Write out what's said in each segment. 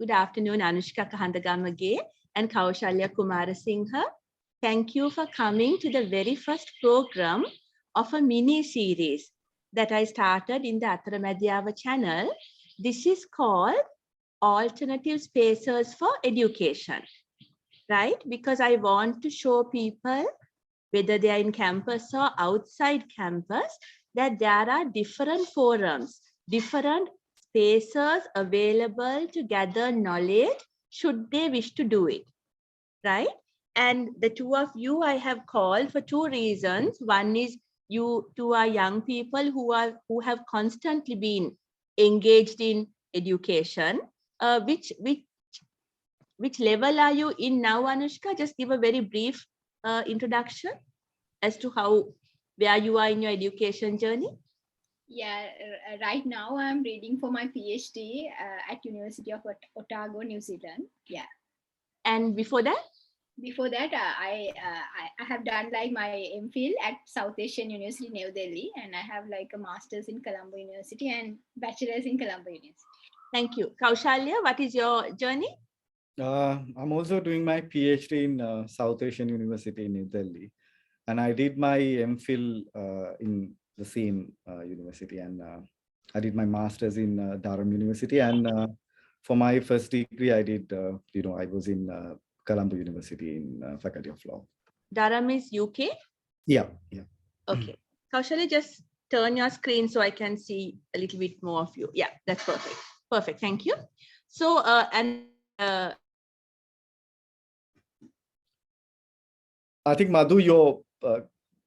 Good afternoon, Anushka Kahandagamage and Kaushalya Kumarasinghe. Thank you for coming to the very first program of a mini series that I started in the Atharamadhyava channel. This is called Alternative Spaces for Education, right? Because I want to show people, whether they are in campus or outside campus, that there are different forums, different spaces available to gather knowledge should they wish to do it, right? And the two of you I have called for two reasons. One is you two are young people who have constantly been engaged in education. Which level are you in now, Anushka? Just give a very brief introduction as to where you are in your education journey. Yeah, right now I'm reading for my PhD at University of Otago, New Zealand. Yeah. And before that? Before that, I have done like my MPhil at South Asian University, New Delhi, and I have like a master's in Colombo University and bachelor's in Colombo University. Thank you. Kaushalya, what is your journey? I'm also doing my PhD in South Asian University in New Delhi, and I did my MPhil in the same university, and I did my master's in Durham University, and for my first degree, I did, I was in Colombo University in Faculty of Law. Durham is UK? Yeah. Okay. Kaushalya, just turn your screen so I can see a little bit more of you. Yeah, that's perfect. Perfect. Thank you. So, I think, Madhu, your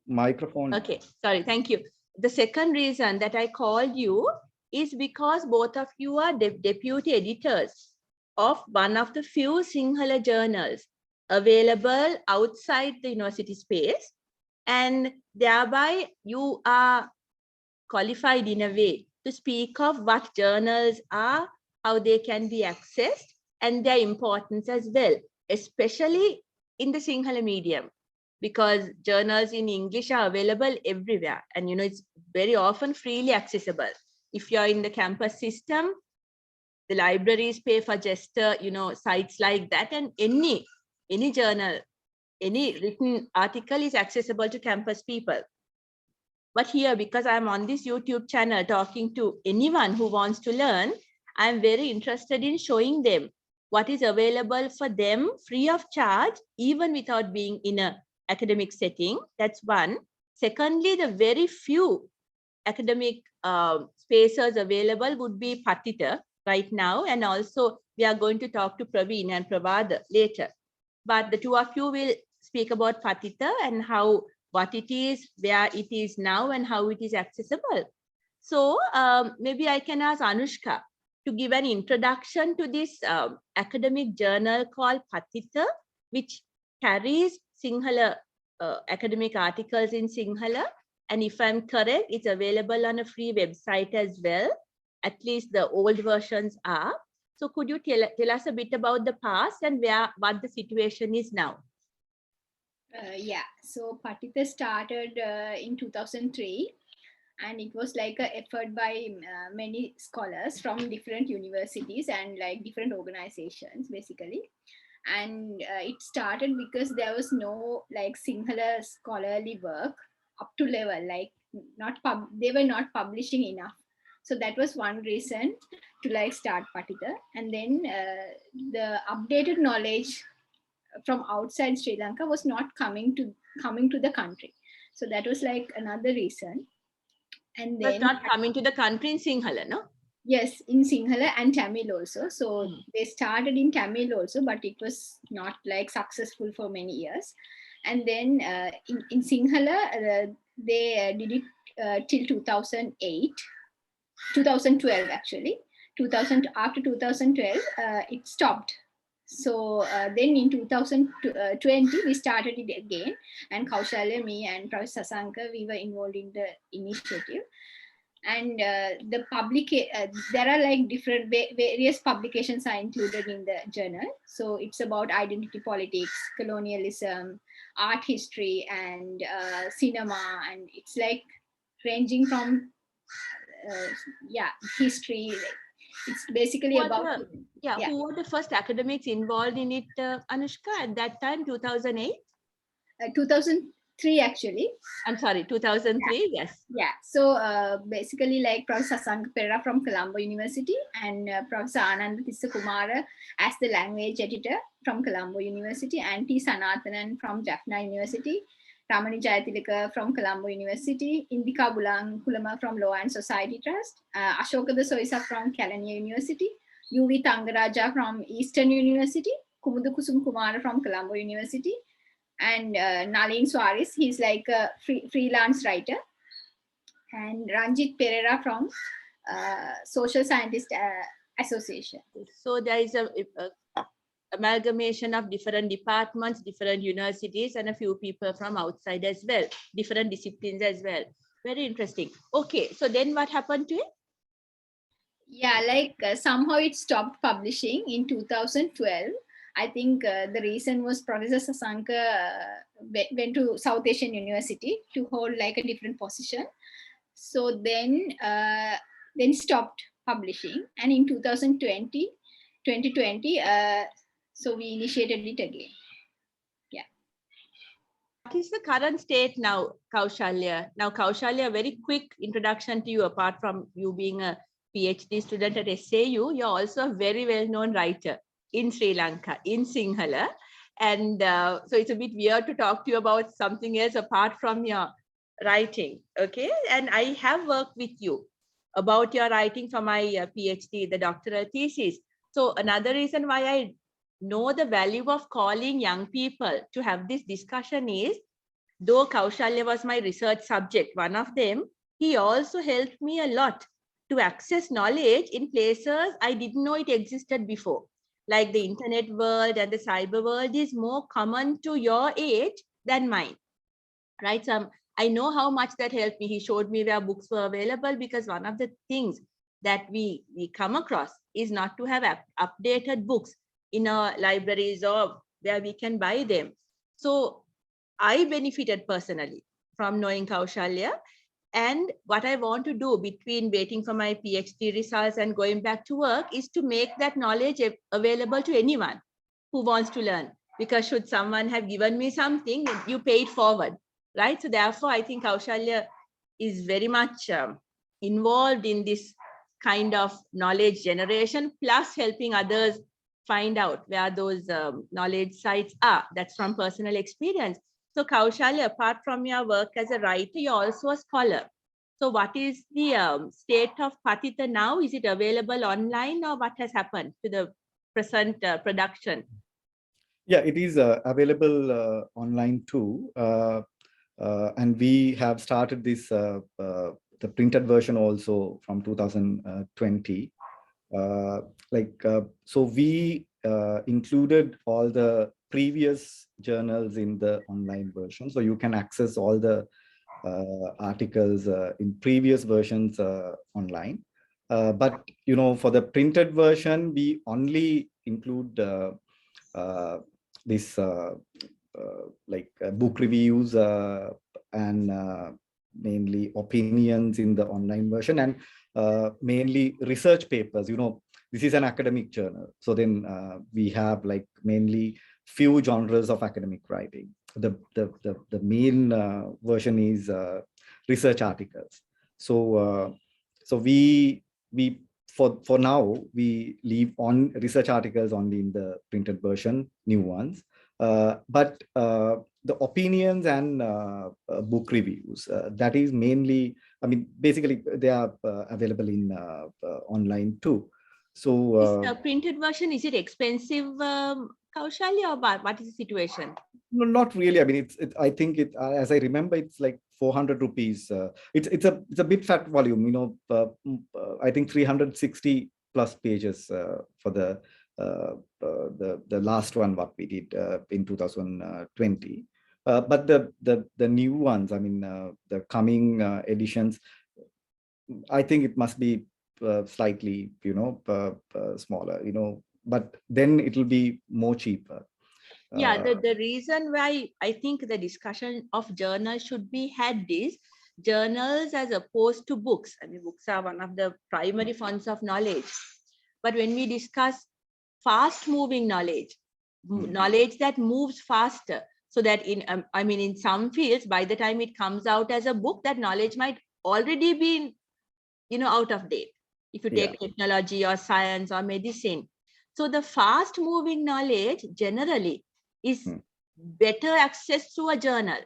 microphone. Okay, sorry, thank you. The second reason that I called you is because both of you are deputy editors of one of the few Sinhala journals available outside the university space, and thereby you are qualified in a way to speak of what journals are, how they can be accessed, and their importance as well, especially in the Sinhala medium, because journals in English are available everywhere, and it's very often freely accessible. If you're in the campus system, the libraries pay for just sites like that, and any journal, any written article is accessible to campus people. But here, because I'm on this YouTube channel talking to anyone who wants to learn, I'm very interested in showing them what is available for them free of charge, even without being in an academic setting. That's one. Secondly, the very few academic spaces available would be Patitha right now. And also we are going to talk to Praveen and Pravada later. But the two of you will speak about Patitha and what it is, where it is now, and how it is accessible. So maybe I can ask Anushka to give an introduction to this academic journal called Patitha, which carries Sinhala academic articles in Sinhala. And if I'm correct, it's available on a free website as well. At least the old versions are. So could you tell us a bit about the past and what the situation is now? Yeah, so Patitha started in 2003, and it was like an effort by many scholars from different universities and like different organizations basically. And it started because there was no like Sinhala scholarly work up to level, like they were not publishing enough. So that was one reason to like start Patitha. And then the updated knowledge from outside Sri Lanka was not coming to the country. So that was like another reason. And then not coming to the country in Sinhala, no? Yes, in Sinhala and Tamil also. So they started in Tamil also, but it was not like successful for many years. And then in Sinhala, they did it till 2012 actually. After 2012, it stopped. So then in 2020, we started it again, and Kaushalya, me and Professor Sasanka, we were involved in the initiative. And there are like different various publications are included in the journal. So it's about identity politics, colonialism, art history, and cinema, and it's like ranging from history. It's basically about Yeah, Yeah. who were the first academics involved in it, Anushka, at that time, 2008? 2003 actually. I'm sorry, 2003, yes. Yeah, so basically like Professor Sasanka Perera from Colombo University and Professor Ananda Kumara as the language editor from Colombo University, and T. Sanathanan from Jaffna University, Ramani Jayatilaka from Colombo University, Indika Bulankulama from Law and Society Trust, Ashoka the Soisa from Kelaniya University, UV Tangaraja from Eastern University, Kumudu Kusum Kumara from Colombo University, and Nalin Suarez, he's like a freelance writer, and Ranjit Perera from Social Scientist Association. So there is a amalgamation of different departments, different universities, and a few people from outside as well, different disciplines as well. Very interesting. Okay, so then what happened to it? Yeah, like somehow it stopped publishing in 2012. I think the reason was Professor Sasanka went to South Asian University to hold like a different position. So then stopped publishing. And in 2020, so we initiated it again. Yeah. What is the current state now, Kaushalya? Now, Kaushalya, very quick introduction to you, apart from you being a PhD student at SAU, you're also a very well-known writer in Sri Lanka, in Sinhala. And so it's a bit weird to talk to you about something else apart from your writing, okay? And I have worked with you about your writing for my PhD, the doctoral thesis. So another reason why I know the value of calling young people to have this discussion is, though Kaushalya was my research subject, one of them, he also helped me a lot to access knowledge in places I didn't know it existed before. Like the internet world and the cyber world is more common to your age than mine, right? So I know how much that helped me. He showed me where books were available, because one of the things that we come across is not to have updated books in our libraries or where we can buy them. So I benefited personally from knowing Kaushalya. And what I want to do between waiting for my PhD results and going back to work is to make that knowledge available to anyone who wants to learn. Because should someone have given me something, you pay it forward, right? So therefore, I think Kaushalya is very much involved in this kind of knowledge generation, plus helping others find out where those knowledge sites are. That's from personal experience. So Kaushalya, apart from your work as a writer, you're also a scholar. So what is the state of Patitha now? Is it available online, or what has happened to the present production? Yeah, it is available online too. And we have started this, the printed version also from 2020. So we included all the previous journals in the online version. So you can access all the articles in previous versions online. But, you know, for the printed version, we only include this book reviews and mainly opinions in the online version, and mainly research papers. You know, this is an academic journal, so then we have like mainly few genres of academic writing. The main version is research articles. So we for now we leave on research articles only in the printed version, new ones. But the opinions and book reviews, that is mainly, I mean, basically they are available in online too. So This printed version, is it expensive, Kaushalya, or what is the situation? no, not really. I mean, I think it, as I remember, it's like 400 rupees. It's a bit fat volume, you know. I think 360 plus pages for the last one what we did in 2020. But the new ones, I mean, the coming editions, I think it must be slightly, you know, smaller, you know. But then it will be more cheaper. Yeah, the reason why I think the discussion of journals should be had is journals as opposed to books. I mean, books are one of the primary fonts of knowledge. But when we discuss fast moving knowledge, knowledge that moves faster. So that in some fields, by the time it comes out as a book, that knowledge might already be, out of date. If you take technology or science or medicine. So the fast moving knowledge generally is better accessed through a journal,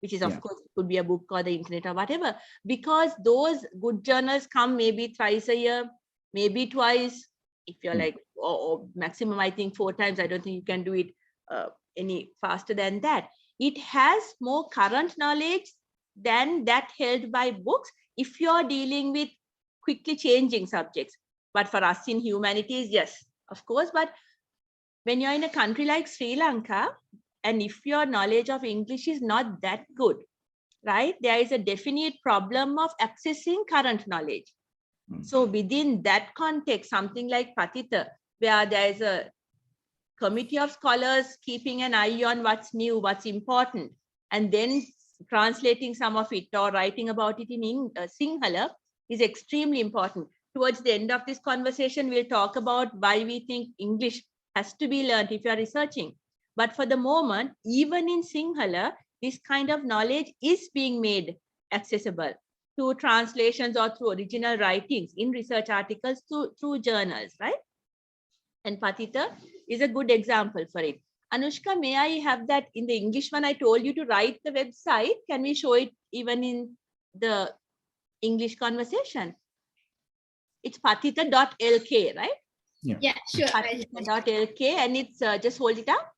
which is of course could be a book or the internet or whatever, because those good journals come maybe thrice a year, maybe twice, if you're like, or maximum, I think 4 times. I don't think you can do it any faster than that. It has more current knowledge than that held by books if you're dealing with quickly changing subjects. But for us in humanities, yes, of course. But when you're in a country like Sri Lanka, and if your knowledge of English is not that good, right, there is a definite problem of accessing current knowledge. So within that context, something like Patitha, where there is a committee of scholars keeping an eye on what's new, what's important, and then translating some of it or writing about it in Sinhala is extremely important. Towards the end of this conversation, we'll talk about why we think English has to be learned if you're researching. But for the moment, even in Sinhala, this kind of knowledge is being made accessible through translations or through original writings in research articles, through journals, right? And Patitha is a good example for it. Anushka, may I have that in the English one? I told you to write the website. Can we show it even in the English conversation? It's patitha.lk, right? Yeah, sure. Patitha.lk, and it's just hold it up.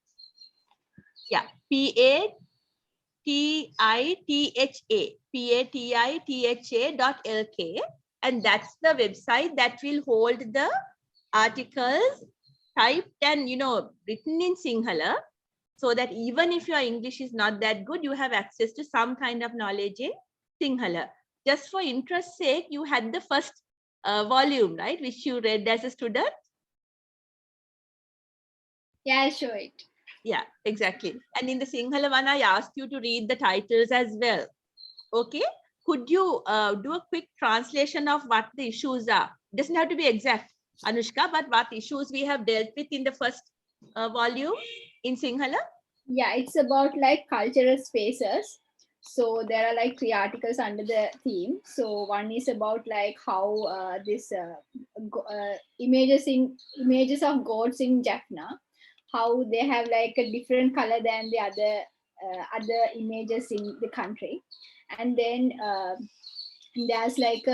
Yeah, patitha.lk, and that's the website that will hold the articles typed and written in Sinhala, so that even if your English is not that good, you have access to some kind of knowledge in Sinhala. Just for interest's sake, you had the first volume, right, which you read as a student? Yeah, I'll show it. Yeah, exactly. And in the Sinhala one, I asked you to read the titles as well. Okay, could you do a quick translation of what the issues are? It doesn't have to be exact, Anushka, but what issues we have dealt with in the first volume in Sinhala? Yeah, it's about like cultural spaces. So there are like 3 articles under the theme. So one is about like how this images of gods in Jaffna, how they have like a different color than the other images in the country. And then there's like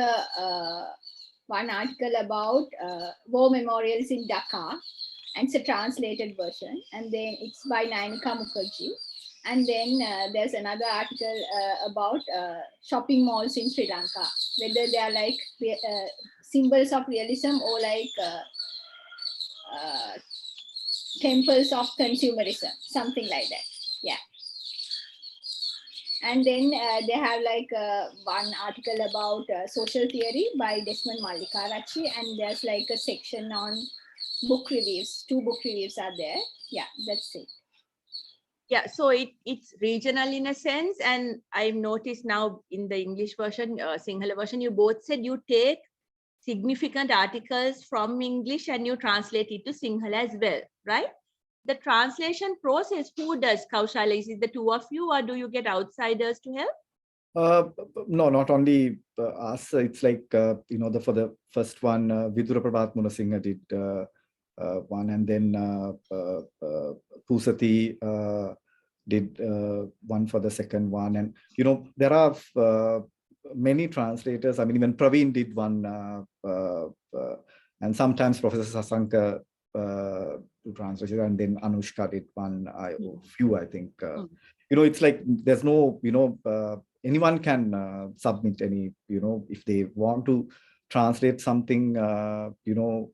one article about war memorials in Dhaka, and it's a translated version, and then it's by Nainika Mukherjee. And then there's another article about shopping malls in Sri Lanka, whether they are like symbols of realism or like temples of consumerism, something like that. Yeah. And then they have like one article about social theory by Desmond Mallikarachchi, and there's like a section on book reviews. 2 book reviews are there. Yeah, that's it. Yeah, so it's regional in a sense, and I've noticed now in the English version, Sinhala version, you both said you take significant articles from English and you translate it to Sinhala as well, right? The translation process, who does, Kaushalya? Is it the 2 of you, or do you get outsiders to help? No, not only us. It's like, for the first one, Vidura Prabhat Munasinghe did one, and then Pusati did one for the second one. And, there are many translators. I mean, even Praveen did one, and sometimes Professor Sasanka translated, and then Anushka did one, few, I think. It's like there's no, anyone can submit any, if they want to translate something,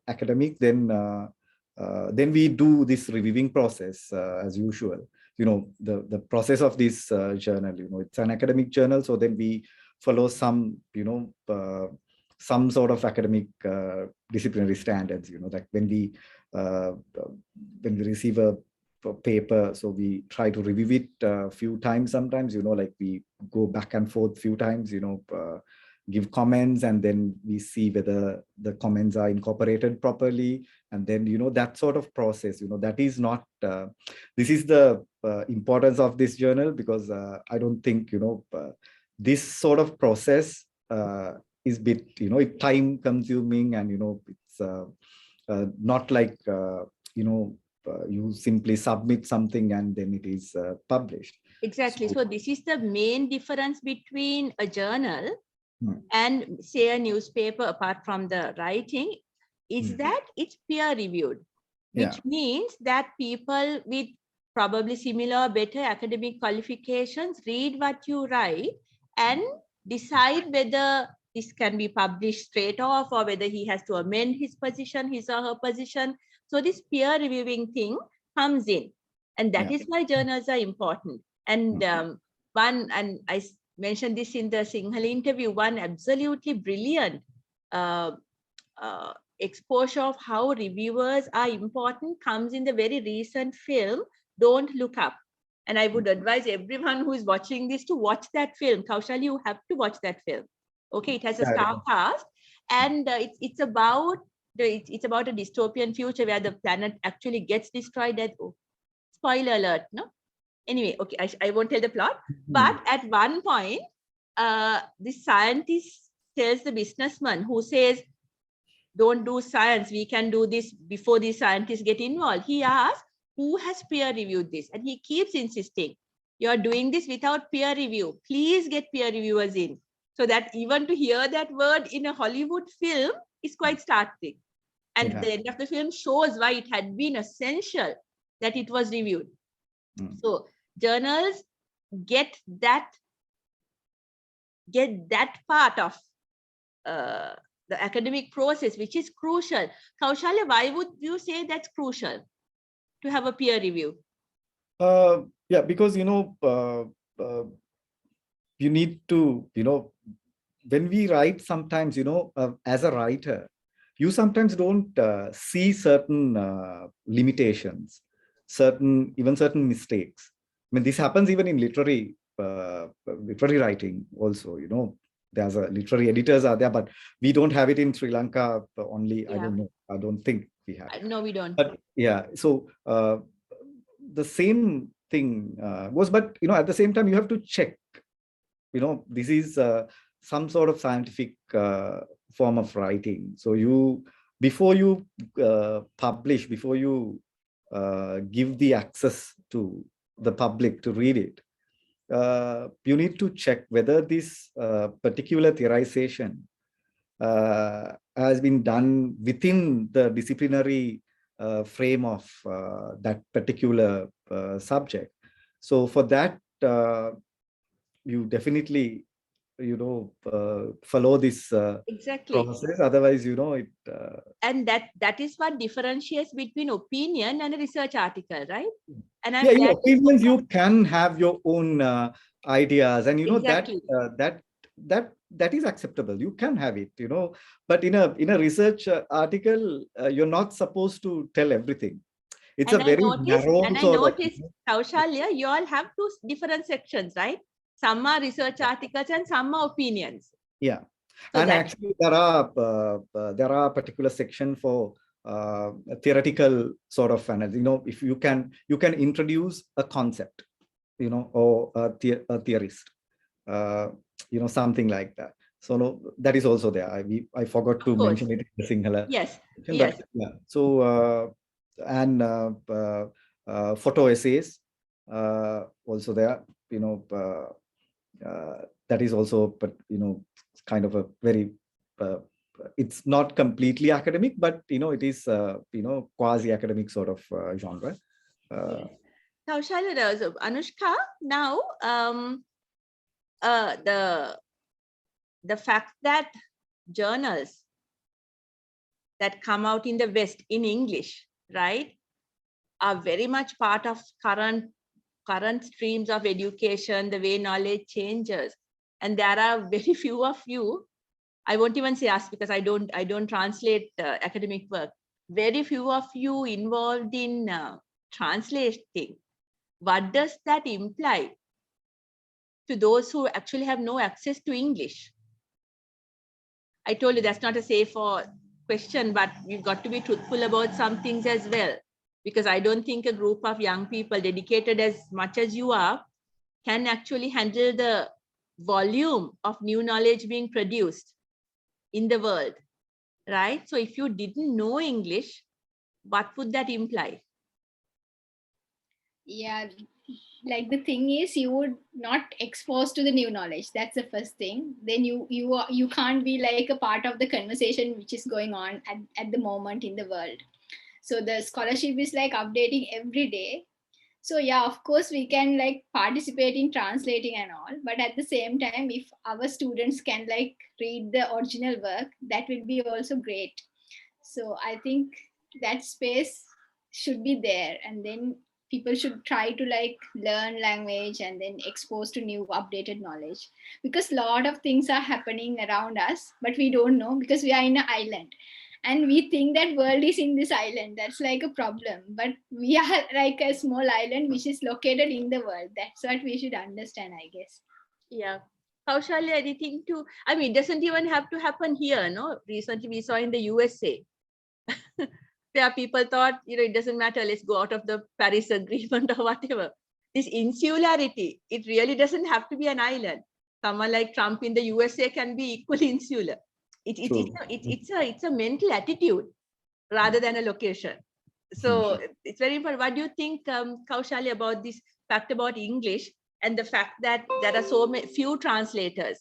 academic, then we do this reviewing process as usual. The process of this journal, it's an academic journal, so then we follow some, some sort of academic disciplinary standards, like when we receive a paper, so we try to review it a few times sometimes, like we go back and forth few times, give comments, and then we see whether the comments are incorporated properly. And then, that sort of process, that is not, this is the importance of this journal, because I don't think, this sort of process is bit, time consuming, and, it's not like, you simply submit something and then it is published. Exactly. So this is the main difference between a journal and say a newspaper, apart from the writing, is that it's peer reviewed, which means that people with probably similar, better academic qualifications read what you write and decide whether this can be published straight off or whether he has to amend his position, his or her position. So this peer reviewing thing comes in, and that is why journals are important. And and I mentioned this in the Sinhala interview, one absolutely brilliant exposure of how reviewers are important comes in the very recent film, Don't Look Up. And I would advise everyone who is watching this to watch that film. Kaushalya, you have to watch that film. Okay, it has a star cast, and it's about a dystopian future where the planet actually gets destroyed. Spoiler alert, no? Anyway, okay, I won't tell the plot. But at one point, the scientist tells the businessman who says, don't do science, we can do this before the scientists get involved. He asks, who has peer reviewed this? And he keeps insisting, you're doing this without peer review. Please get peer reviewers in. So that even to hear that word in a Hollywood film is quite startling. And the end of the film shows why it had been essential that it was reviewed. So journals get that part of the academic process, which is crucial. Kaushalya, why would you say that's crucial to have a peer review? Yeah, because, you need to, when we write sometimes, as a writer, you sometimes don't see certain limitations, even certain mistakes. I mean, this happens even in literary writing also, there's a literary editors are there, but we don't have it in Sri Lanka only. I don't know. I don't think we have. No, we don't. But yeah, so the same thing goes, but, at the same time, you have to check, this is some sort of scientific form of writing. So before you publish, before you give the access to the public to read it, you need to check whether this particular theorization has been done within the disciplinary frame of that particular subject. So for that, you definitely, follow this exactly process. Otherwise, it. And that is what differentiates between opinion and a research article, right? And I'm in opinions, you can have your own ideas, and exactly. that is acceptable. You can have it, but in a research article, you're not supposed to tell everything. It's and a very narrow. And I noticed, Kaushalya, you all have two different sections, right? Some are research articles and some are opinions. Yeah, so and actually there are particular section for theoretical sort of analysis. If you can introduce a concept, or a theorist, something like that. So no, that is also there. I forgot to mention it in the Sinhala. Yes. But, yeah. So and photo essays also there. That is also, but kind of a very. It's not completely academic, but it is quasi-academic sort of genre. Kaushalya, Anushka, now the fact that journals that come out in the West in English, right, are very much part of current streams of education, the way knowledge changes, and there are very few of you. I won't even say us, because I don't translate academic work. Very few of you involved in translating. What does that imply to those who actually have no access to English? I told you that's not a safe or question, but we've got to be truthful about some things as well. Because I don't think a group of young people dedicated as much as you are can actually handle the volume of new knowledge being produced in the world, right? So if you didn't know English, what would that imply? Yeah, like the thing is, you would not exposed to the new knowledge. That's the first thing. Then you can't be like a part of the conversation which is going on at the moment in the world. So the scholarship is like updating every day. So yeah, of course we can like participate in translating and all, but at the same time, if our students can like read the original work, that will be also great. So I think that space should be there, and then people should try to like learn language and then expose to new updated knowledge, because a lot of things are happening around us, but we don't know because we are in an island and we think that world is in this island. That's like a problem, but we are like a small island which is located in the world. That's what we should understand, I guess. Yeah. Kaushalya, anything to, I mean, it doesn't even have to happen here, no? Recently we saw in the USA, where people thought, it doesn't matter, let's go out of the Paris Agreement or whatever. This insularity, it really doesn't have to be an island. Someone like Trump in the USA can be equally insular. It's a mental attitude rather than a location. So it's very important. What do you think, Kaushalya, about this fact about English and the fact that there are so few translators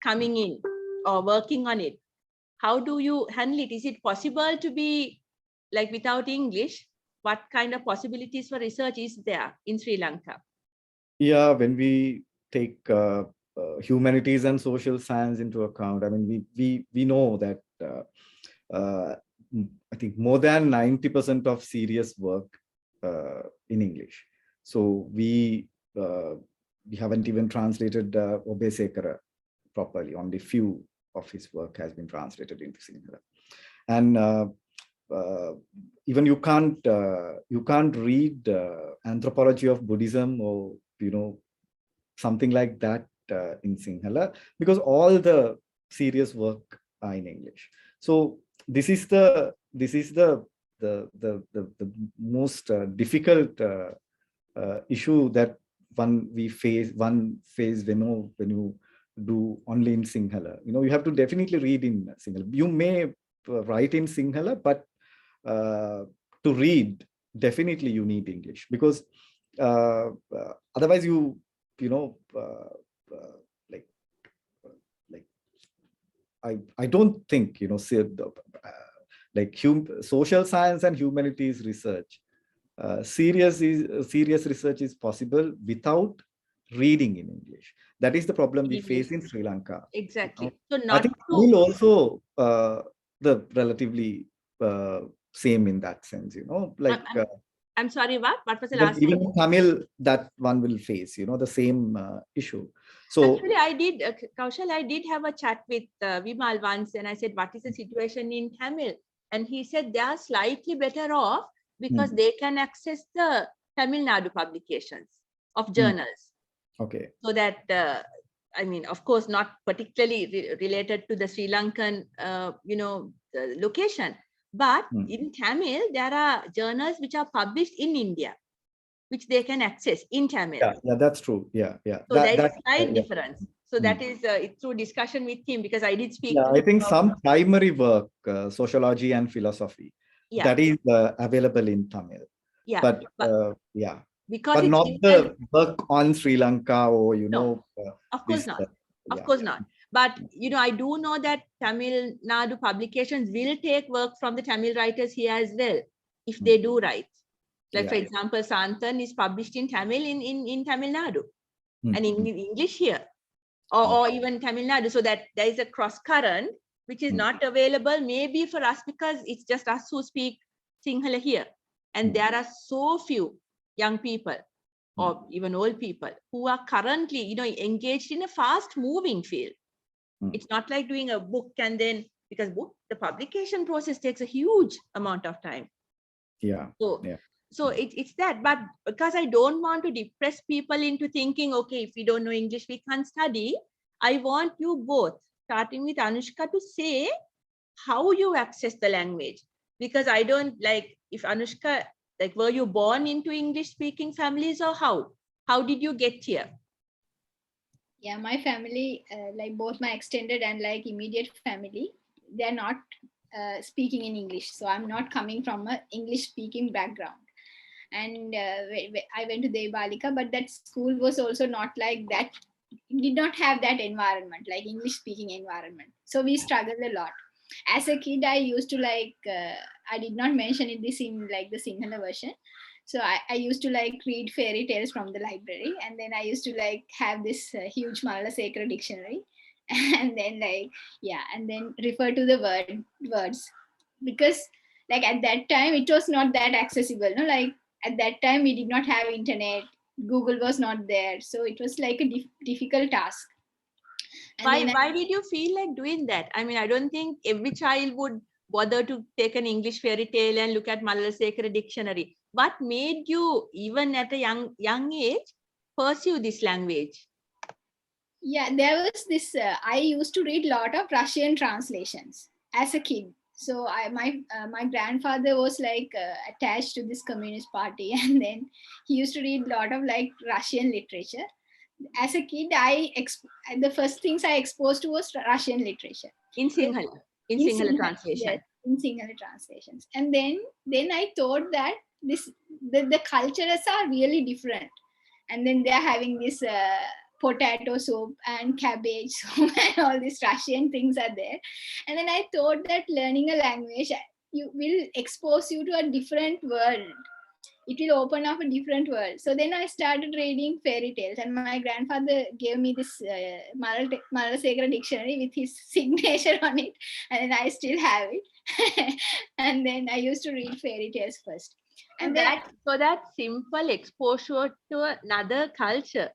coming in or working on it? How do you handle it? Is it possible to be like without English? What kind of possibilities for research is there in Sri Lanka? Yeah, when we take humanities and social science into account, I mean, we know that I think more than 90% of serious work in English. So we haven't even translated Obesekara properly. Only few of his work has been translated into Sinhala. And even you can't read anthropology of Buddhism or something like that in Sinhala, because all the serious work are in English. So this is the most difficult issue that one face when you do only in Sinhala. You have to definitely read in Sinhala. You may write in Sinhala, but to read, definitely you need English, because otherwise I don't think social science and humanities research, serious research is possible without reading in English. That is the problem we face in Sri Lanka. Exactly. So I think Tamil also the relatively same in that sense. I'm sorry, what was the last even thing? Tamil, that one will face the same issue. So actually, I did, Kaushal, I did have a chat with Vimal once, and I said, what is the situation in Tamil? And he said they are slightly better off because they can access the Tamil Nadu publications of journals. Okay. So that, I mean, of course, not particularly related to the Sri Lankan, location, but in Tamil, there are journals which are published in India, which they can access in Tamil. Yeah, that's true. Yeah. So there is a slight difference. So that is through discussion with him, because I did speak. Yeah, I think some primary work, sociology and philosophy, that is available in Tamil. Yeah, but because but not the work on Sri Lanka or of course not. Of course not. But I do know that Tamil Nadu publications will take work from the Tamil writers here as well, if they do write. Like for example, Santan is published in Tamil in Tamil Nadu and in English here, or even Tamil Nadu. So that there is a cross current which is not available maybe for us, because it's just us who speak Sinhala here. And there are so few young people or even old people who are currently, engaged in a fast moving field. It's not like doing a book and then, because the publication process takes a huge amount of time. So it's that, but because I don't want to depress people into thinking, okay, if we don't know English, we can't study. I want you both, starting with Anushka to say how you access the language. Because I don't like, if Anushka, like, were you born into English speaking families or how? How did you get here? Yeah, my family, like both my extended and like immediate family, they're not speaking in English. So I'm not coming from a English speaking background. And I went to Devalika, but that school was also not like that. It did not have that environment, like English speaking environment. So we struggled a lot. As a kid, I used to like, I did not mention it this in like the Sinhala version. So I used to like read fairy tales from the library, and then I used to like have this huge Malala Sekara dictionary, and then like, yeah, and then refer to the words, because like at that time it was not that accessible, no, like at that time we did not have internet, Google was not there, so it was like a difficult task. And Why did you feel like doing that? I mean, I don't think every child would bother to take an English fairy tale and look at Malala Sekara dictionary. What made you, even at a young age, pursue this language? yeah, there was this I used to read a lot of Russian translations as a kid. So my grandfather was like attached to this communist party, and then he used to read a lot of like Russian literature. As a kid, the first things I exposed to was Russian literature In Sinhala, in Sinhala translation. Yes, in Sinhala translations. And then I thought that the cultures are really different. And then they're having this potato soup and cabbage soup and all these Russian things are there. And then I thought that learning a language you will expose you to a different world. It will open up a different world. So then I started reading fairy tales, and my grandfather gave me this Malala Sekara dictionary with his signature on it, and I still have it. And then I used to read fairy tales first. And so that simple exposure to another culture,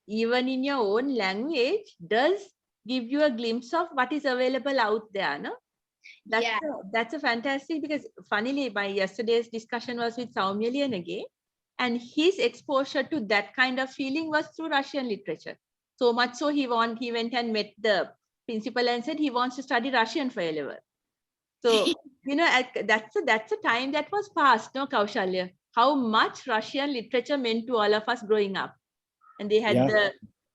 even in your own language, does give you a glimpse of what is available out there, no? That's a fantastic, because funnily my yesterday's discussion was with Saumyalian again, and his exposure to that kind of feeling was through Russian literature. So much so he went and met the principal and said he wants to study Russian for A-level. So, you know, that's a time that was past, no, Kaushalya? How much Russian literature meant to all of us growing up. And they had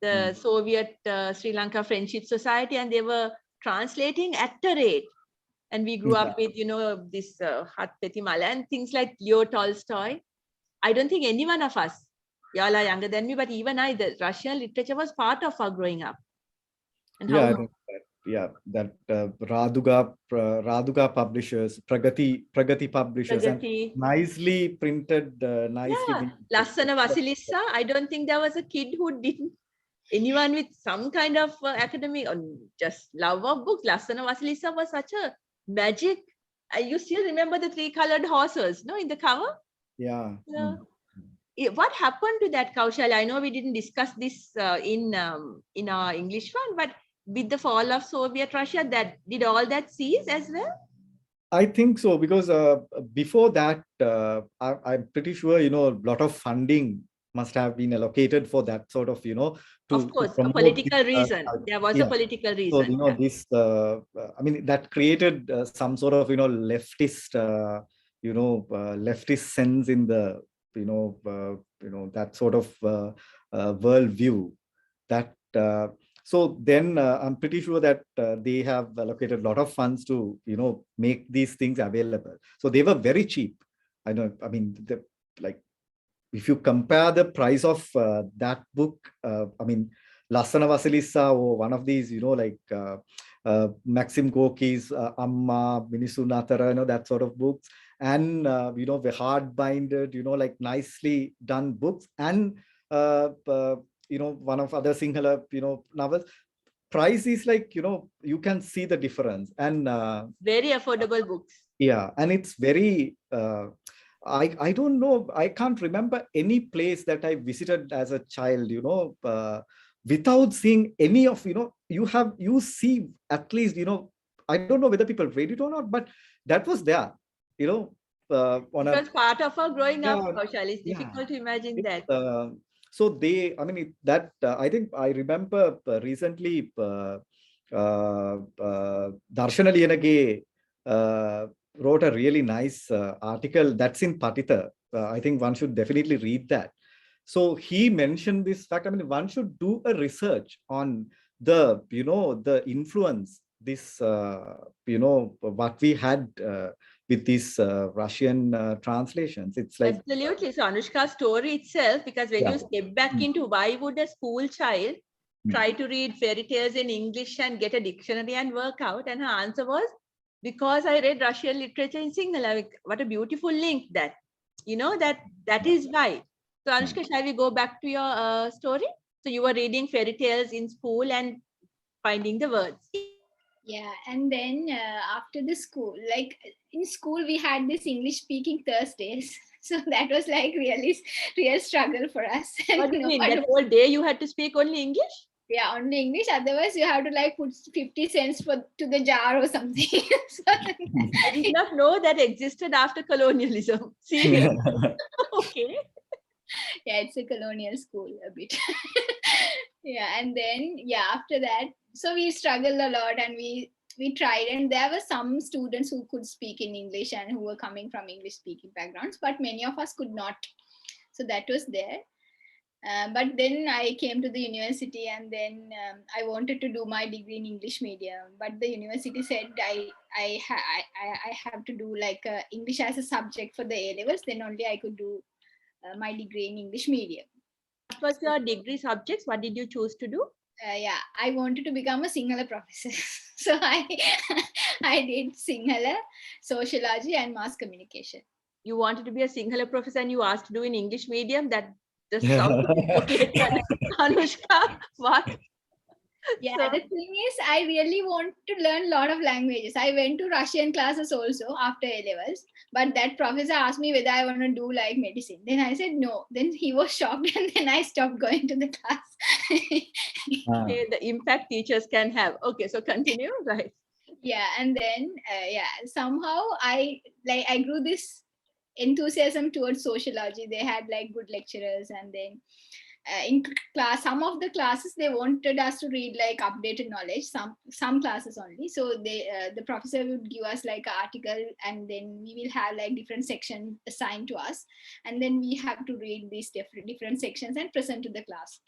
the Soviet Sri Lanka Friendship Society, and they were translating at a rate. And we grew up with, you know, this Hat Petimala and things like Leo Tolstoy. I don't think any one of us, y'all are younger than me, but even I, the Russian literature was part of our growing up. And that Raduga publishers, Pragati publishers, and nicely printed, nicely. Lassana Vasilissa, I don't think there was a kid who didn't. Anyone with some kind of academic or just love of books, Lassana Vasilissa was such a magic. You still remember the 3 colored horses, no, in the cover? Yeah. What happened to that, Kaushalya? I know we didn't discuss this in our English one, but with the fall of Soviet Russia, that did all that cease as well? I think so, because before that, I'm pretty sure, you know, a lot of funding must have been allocated for that sort of, you know, of course, a political reason. There was a political reason. So, you know, this, I mean, that created some sort of, you know, leftist, leftist sense in the, that sort of world view. That so then I'm pretty sure that they have allocated a lot of funds to, you know, make these things available. So they were very cheap. I know. I mean, if you compare the price of that book, I mean, Lassana Vasilissa or one of these, you know, like Maxim Gorky's Amma, Minisu Natara, you know, that sort of books, and you know, the hard-binded, you know, like nicely done books, and you know, one of other Sinhala, you know, novels. Price is like, you know, you can see the difference, and very affordable books. Yeah, and it's very. I don't know. I can't remember any place that I visited as a child, you know, without seeing any of, you know, you see at least, you know, I don't know whether people read it or not, but that was there, you know. It was part of our growing up, Kaushal. It's difficult to imagine that. So I mean, I think I remember recently Darshana Liyanage wrote a really nice article that's in Patitha. I think one should definitely read that. So he mentioned this fact. I mean, one should do a research on the, the influence this, what we had with these Russian translations. It's like Absolutely. So Anushka's story itself, because when Yeah. you step back into why would a school child try to read fairy tales in English and get a dictionary and work out? And her answer was, because I read Russian literature in Sinhala. Like, what a beautiful link that, that is why. So Anushka, shall we go back to your story? So you were reading fairy tales in school and finding the words. Yeah, and then after the school, like in school, we had this English speaking Thursdays. So that was like really real struggle for us. What do you mean? That whole day you had to speak only English? Yeah, only English. Otherwise, you have to like put 50 cents to the jar or something. So, I did not know that existed after colonialism. Seriously. Okay. Yeah, it's a colonial school a bit. Yeah, and then after that, so we struggled a lot and we tried, and there were some students who could speak in English and who were coming from English speaking backgrounds, but many of us could not. So that was there. But then I came to the university, and then I wanted to do my degree in English medium, but the university said I have to do like English as a subject for the A levels. Then only I could do my degree in English medium. What was your degree subjects? What did you choose to do? I wanted to become a Sinhala professor. So I did Sinhala, sociology, and mass communication. You wanted to be a Sinhala professor and you asked to do in English medium? That just sounds complicated. Anushka, what? Yeah, So- the thing is, I really want to learn a lot of languages. I went to Russian classes also after A levels, but that professor asked me whether I want to do like medicine. Then I said no. Then he was shocked, and then I stopped going to the class. Okay, the impact teachers can have. Okay, so continue, right? Yeah, and then somehow I grew this enthusiasm towards sociology. They had like good lecturers, and then in class, some of the classes they wanted us to read like updated knowledge. Some classes only. So the professor would give us like an article, and then we will have like different sections assigned to us, and then we have to read these different sections and present to the class.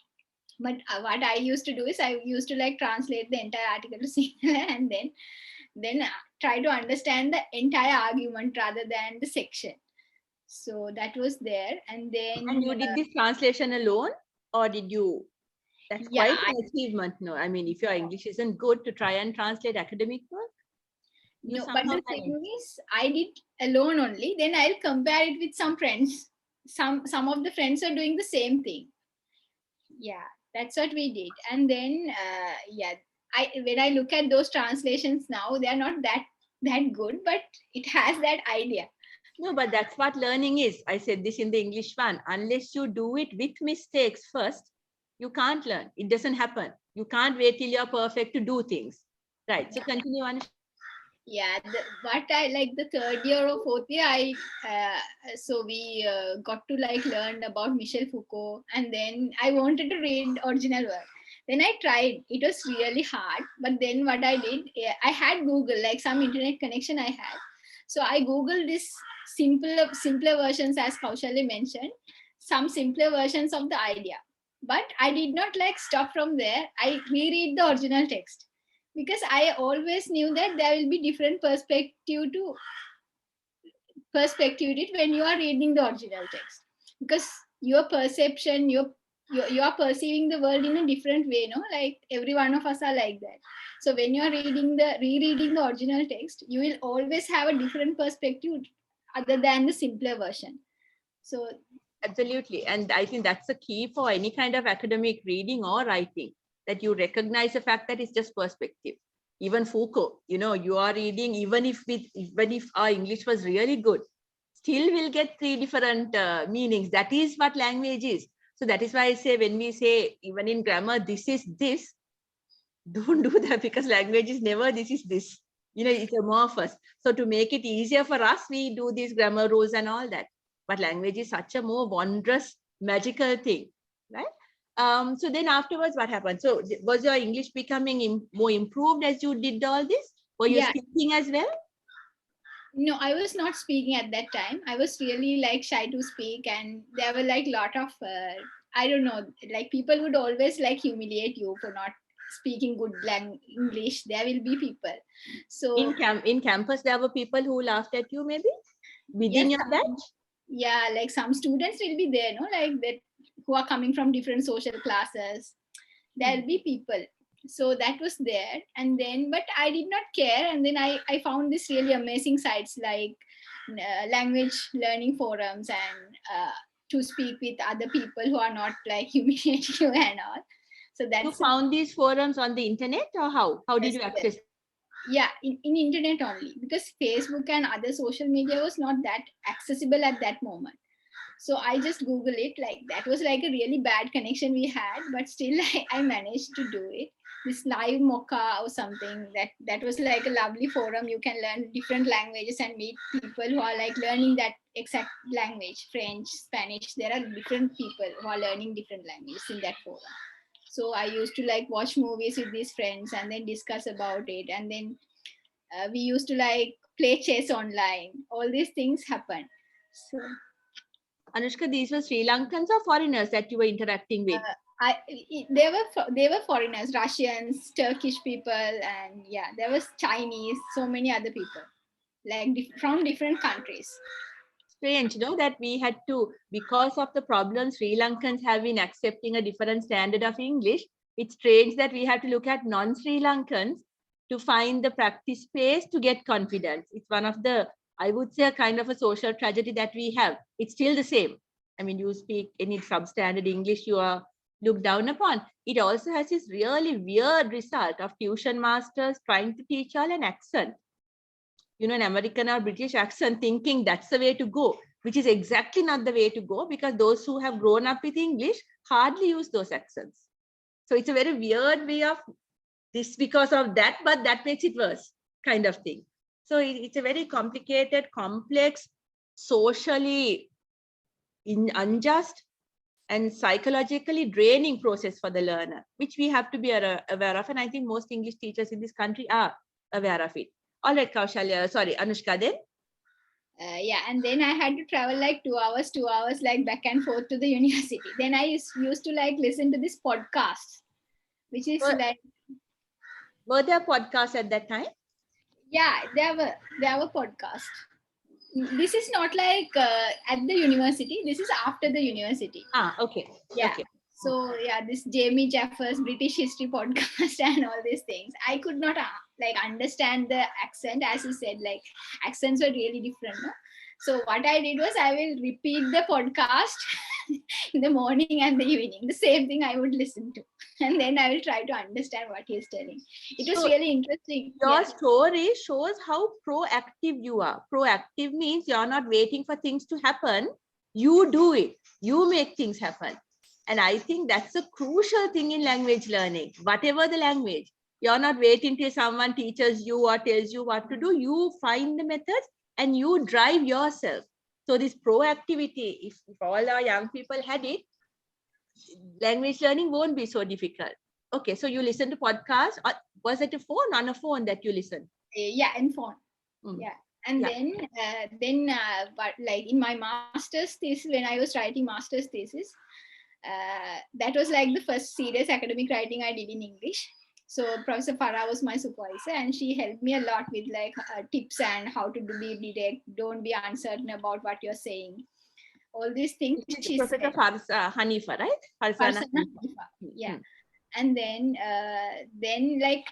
But what I used to do is I used to like translate the entire article to Sinhala, and then try to understand the entire argument rather than the section. So that was there, and then And you did this translation alone, or did you? That's Yeah, quite an achievement. No, I mean, if your English isn't good to try and translate academic work, you no, but somehow the managed. thing is, I did alone only. Then I'll compare it with some friends. Some of the friends are doing the same thing. Yeah, that's what we did. And then when I look at those translations now, they are not that good, but it has that idea. No, but that's what learning is. I said this in the English one. Unless you do it with mistakes first, you can't learn. It doesn't happen. You can't wait till you're perfect to do things. Right. So continue on. Yeah, what I like the third year or fourth year, so we got to like learn about Michel Foucault, and then I wanted to read original work. Then I tried. It was really hard, but then what I did, I had Google, like some internet connection I had, so I Googled this simpler versions, as Kaushalya mentioned, some simpler versions of the idea. But I did not like stop from there. I reread the original text, because I always knew that there will be different perspective it when you are reading the original text, because your perception, you are perceiving the world in a different way, no? Like every one of us are like that. So when you are rereading the original text, you will always have a different perspective other than the simpler version. So Absolutely. And I think that's the key for any kind of academic reading or writing, that you recognize the fact that it's just perspective. Even Foucault, you are reading, even if our English was really good, still we'll get three different meanings. That is what language is. So that is why I say, when we say, even in grammar, this is this, don't do that, because language is never this is this. It's amorphous. So to make it easier for us, we do these grammar rules and all that. But language is such a more wondrous, magical thing, right? So then afterwards, what happened? So was your English becoming more improved as you did all this? Were you Yeah. speaking as well? No, I was not speaking at that time. I was really like shy to speak, and there were like lot of I don't know, like people would always like humiliate you for not speaking good English. There will be people. So In campus, there were people who laughed at you, maybe within yes, your batch. yeah, like some students will be there, no, like that who are coming from different social classes. There'll be people. So that was there, and then but I did not care, and then I found this really amazing sites like language learning forums, and to speak with other people who are not like humiliating you and all. So You that's found these forums on the internet, or how? How did you access? yeah, in internet only, because Facebook and other social media was not that accessible at that moment. So I just Google it. Like that was like a really bad connection we had, but still I managed to do it. This live mocha or something, that was like a lovely forum. You can learn different languages and meet people who are like learning that exact language, French, Spanish. There are different people who are learning different languages in that forum. So I used to like watch movies with these friends and then discuss about it, and then we used to like play chess online. All these things happen. So Anushka, these were Sri Lankans or foreigners that you were interacting with? they were foreigners, Russians, Turkish people, and yeah, there was Chinese, so many other people, like from different countries. Strange, no, that we had to, because of the problems Sri Lankans have been accepting a different standard of English. It's strange that we had to look at non-Sri Lankans to find the practice space to get confidence. It's one of the, I would say, a kind of a social tragedy that we have. It's still the same. I mean, you speak any substandard English, you are looked down upon. It also has this really weird result of tuition masters trying to teach all an accent. An American or British accent, thinking that's the way to go, which is exactly not the way to go, because those who have grown up with English hardly use those accents. So it's a very weird way of this because of that, but that makes it worse kind of thing. So it's a very complicated, complex, socially unjust and psychologically draining process for the learner, which we have to be aware of. And I think most English teachers in this country are aware of it. All right, Kaushalya, sorry, Anushka then. Yeah, and then I had to travel like 2 hours, like back and forth to the university. Then I used to like listen to this podcast, which is Were there podcasts at that time? Yeah, there were podcasts. This is not like at the university. This is after the university. Okay. Yeah. Okay. So yeah, this Jamie Jeffers British history podcast and all these things. I could not like understand the accent, as you said. Like accents were really different. No? So what I did was I will repeat the podcast in the morning and the evening. The same thing I would listen to, and then I will try to understand what he's telling. It was really interesting. Your story shows how proactive you are. Proactive means you're not waiting for things to happen. You do it. You make things happen. And I think that's a crucial thing in language learning. Whatever the language, you're not waiting till someone teaches you or tells you what to do. You find the methods and you drive yourself. So this proactivity, if all our young people had it, language learning won't be so difficult. Okay, so you listen to podcasts. Or was it a phone, on a phone that you listen? Yeah, in phone. Yeah. And then but like in my master's thesis, when I was writing master's thesis, that was like the first serious academic writing I did in English. So Professor Farah was my supervisor, and she helped me a lot with like tips and how to be direct, don't be uncertain about what you're saying. All these things. Professor Hanifa, right? Hanifa. Yeah. And then like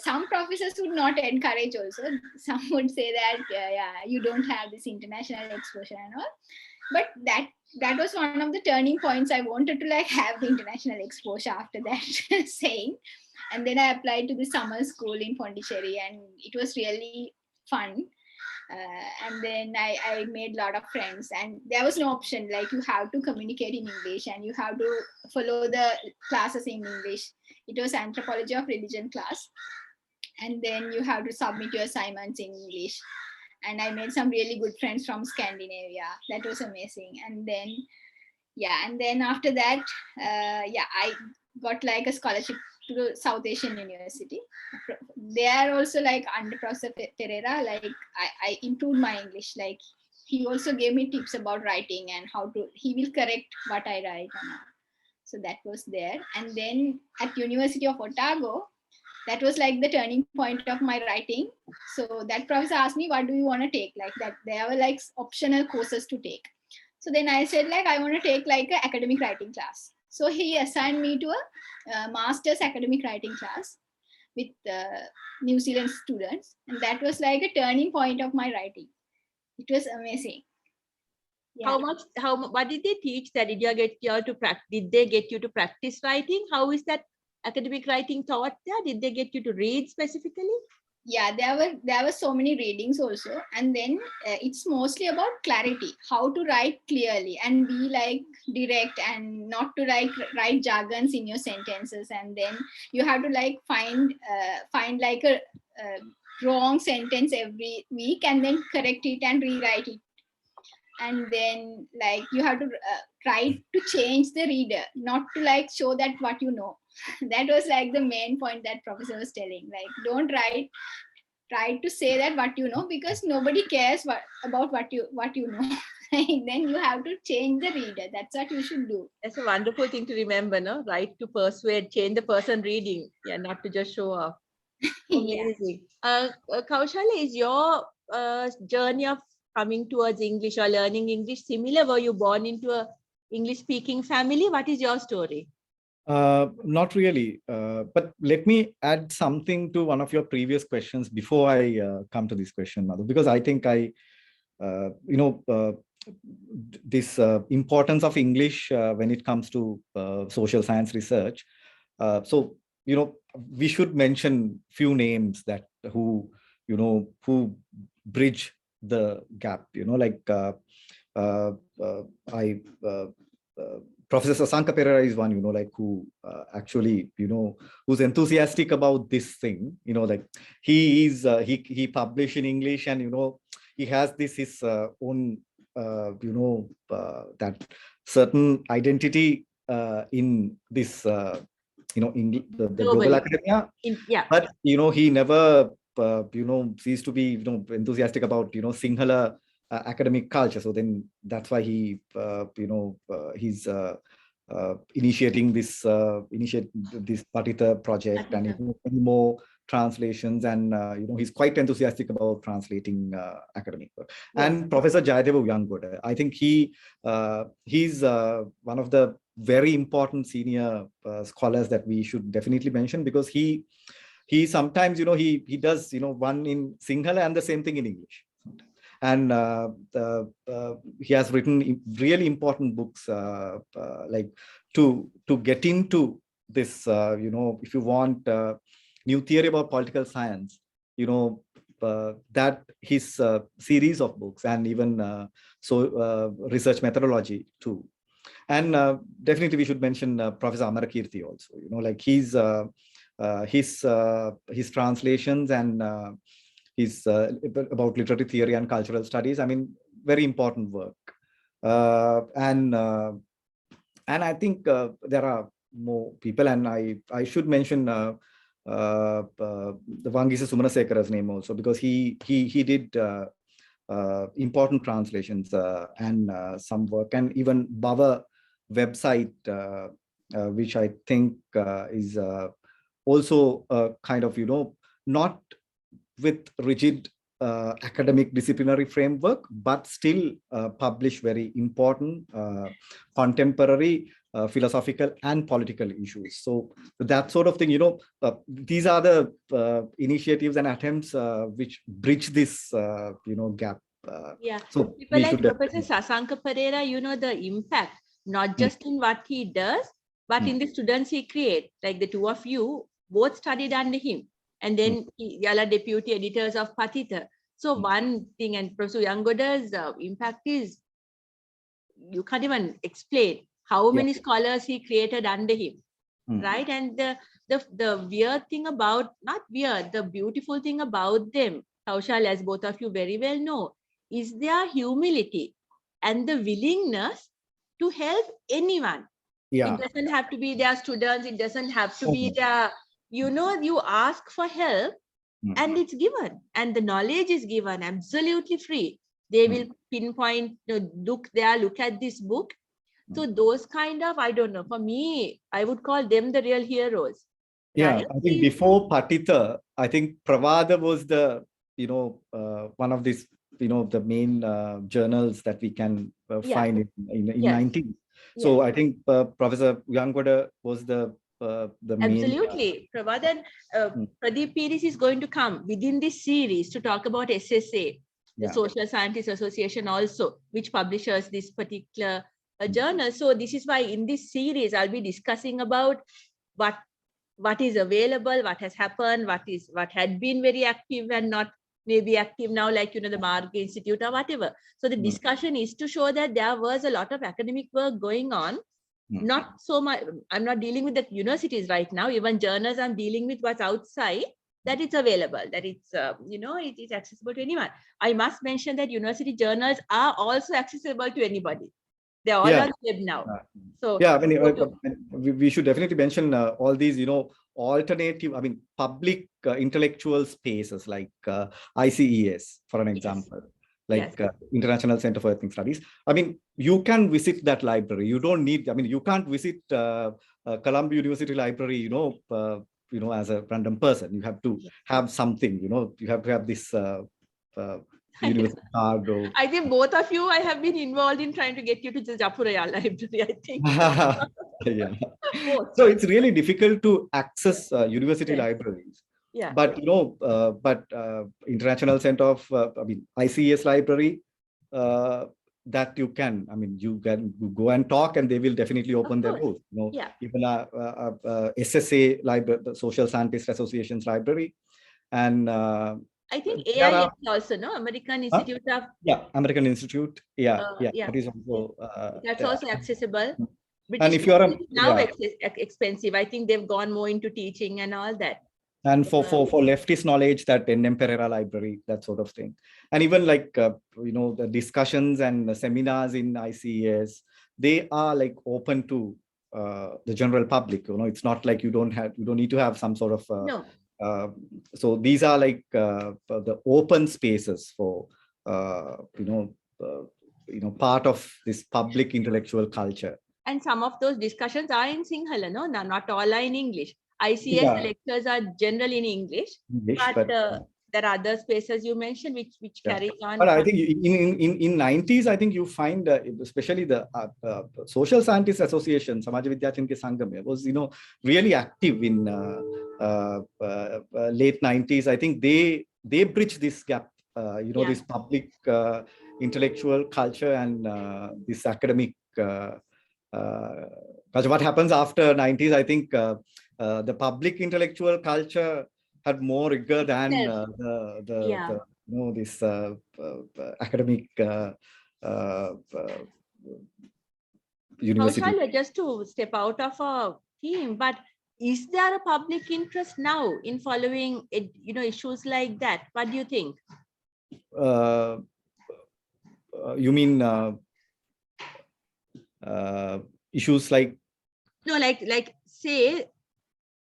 some professors would not encourage also. Some would say that you don't have this international exposure and all. But that was one of the turning points. I wanted to like have the international exposure after that saying. And then I applied to the summer school in Pondicherry, and it was really fun. And then I made a lot of friends, and there was no option. Like you have to communicate in English and you have to follow the classes in English. It was anthropology of religion class. And then you have to submit your assignments in English. And I made some really good friends from Scandinavia. That was amazing. And then, yeah, and then after that, I got like a scholarship to the South Asian University. There also, like under Professor Perera, like I improved my English. Like he also gave me tips about writing and how to. He will correct what I write and all. So that was there. And then at University of Otago, that was like the turning point of my writing. So that professor asked me, what do you want to take? Like that, there were like optional courses to take. So then I said, like, I want to take like an academic writing class. So he assigned me to a master's academic writing class with New Zealand students. And that was like a turning point of my writing. It was amazing. Yeah. What did they teach that? Did you get you to practice? Did they get you to practice writing? How is that academic writing taught there? Did they get you to read specifically? Yeah, there were so many readings also, and then it's mostly about clarity, how to write clearly and be like direct and not to write jargons in your sentences, and then you have to like find like a wrong sentence every week and then correct it and rewrite it, and then like you have to try to change the reader, not to like show that what you know. That was like the main point that professor was telling, like don't try to say that what you know, because nobody cares about what you know. Then you have to change the reader. That's what you should do. That's a wonderful thing to remember, no? Right, to persuade, change the person reading, yeah, not to just show off. Amazing. Kaushalya, is your journey of coming towards English or learning English similar? Were you born into a English speaking family? What is your story? Not really, but let me add something to one of your previous questions before I come to this question, Madhu, because I think this importance of English when it comes to social science research. So, we should mention few names that who bridge the gap, like Professor Sasanka Perera is one, like who actually, who's enthusiastic about this thing, like he published in English, and, he has his own, that certain identity in this, the global academia. But, he never, ceased to be, enthusiastic about, Sinhala academic culture. So then that's why he he's initiating this Patitha project, and many more translations, and he's quite enthusiastic about translating academic work. And Professor Jayadeva Uyangoda, I think he's one of the very important senior scholars that we should definitely mention, because he sometimes he does one in Sinhala and the same thing in English. And he has written really important books, like to get into this, if you want new theory about political science, that his series of books, and even research methodology too. And definitely we should mention Professor Amarakirti also, like his translations and his about literary theory and cultural studies. I mean, very important work. And I think there are more people, and I should mention the Wangisa Sumanasekara's name also, because he did important translations and some work, and even Bava website, which I think is also kind of, not with rigid academic disciplinary framework, but still publish very important contemporary philosophical and political issues. So that sort of thing, these are the initiatives and attempts which bridge this, gap. So people like Professor Sasanka Perera, the impact, not just in what he does, but in the students he creates. Like the two of you both studied under him. And then y'all are deputy editors of Patitha. So one thing, and Professor Uyangoda's impact is, you can't even explain how many scholars he created under him, right? And the weird thing about, not weird, the beautiful thing about them, Kaushalya, as both of you very well know, is their humility and the willingness to help anyone. Yeah. It doesn't have to be their students. It doesn't have to be Mhm. their, you ask for help Mm. and it's given, and the knowledge is given absolutely free. They will pinpoint, look there, look at this book. So those kind of, I don't know, for me, I would call them the real heroes. Yeah, Right? I think before Patitha, I think Pravada was the, one of these, the main journals that we can find in Yes. 19. So I think Professor Yangoda was the main. Absolutely. Prabhadan, Pradeep Piris is going to come within this series to talk about SSA, the Social Scientists Association also, which publishes this particular journal. So this is why in this series, I'll be discussing about what is available, what has happened, what had been very active and not maybe active now, like, the Marg Institute or whatever. So the discussion is to show that there was a lot of academic work going on. Not so much, I'm not dealing with the universities right now, even journals, I'm dealing with what's outside, that it's available, that it's, it is accessible to anyone. I must mention that university journals are also accessible to anybody. They're all on the web now. So yeah, I mean, we should definitely mention all these, alternative, I mean, public intellectual spaces like ICES, for an example. Like International Center for Ethnic Studies. I mean, you can visit that library. You don't need, I mean, you can't visit Columbia University Library, as a random person. You have to have something, you have to have this university card. Or... I think both of you, I have been involved in trying to get you to the Japuraya library, I think. Yeah. So it's really difficult to access university libraries. Yeah. But International Center of ICES library, that you can go and talk, and they will definitely open their doors. Even SSA library, the Social Scientist Association's library, and I think AIS also, no, American Institute of American Institute, that is also that's also accessible. British and if you are now expensive, I think they've gone more into teaching and all that. And for leftist knowledge, that Perera library, that sort of thing. And even like, the discussions and the seminars in ICES, they are like open to the general public. It's not like you don't need to have some sort of, no. So these are like the open spaces for, part of this public intellectual culture. And some of those discussions are in Sinhala, no, not all are in English. ICS lectures are generally in English, but there are other spaces you mentioned which carry on. But I think in 90s, I think you find especially the Social Scientists Association, Samaj Vidyachin Ke Sangam, was really active in late 90s. I think they bridge this gap, this public intellectual culture and this academic. Because what happens after 90s, I think. The public intellectual culture had more rigor than this academic university. Kaushalya, just to step out of a theme, but is there a public interest now in following issues like that? What do you think? You mean issues like? No, like say.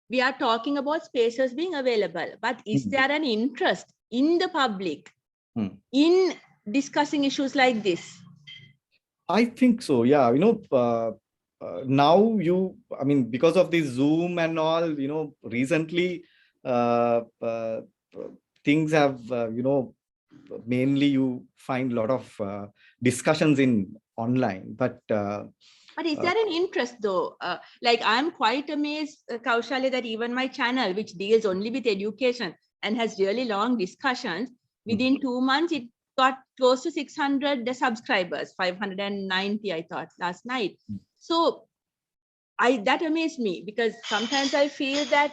We are talking about spaces being available, but is there an interest in the public in discussing issues like this? I think so. Yeah. Now because of the Zoom and all, recently things have, mainly you find a lot of discussions in online, but is there an interest though? Like I'm quite amazed, Kaushalya, that even my channel, which deals only with education and has really long discussions, within 2 months, it got close to 600 subscribers, 590, I thought last night. So that amazed me, because sometimes I feel that,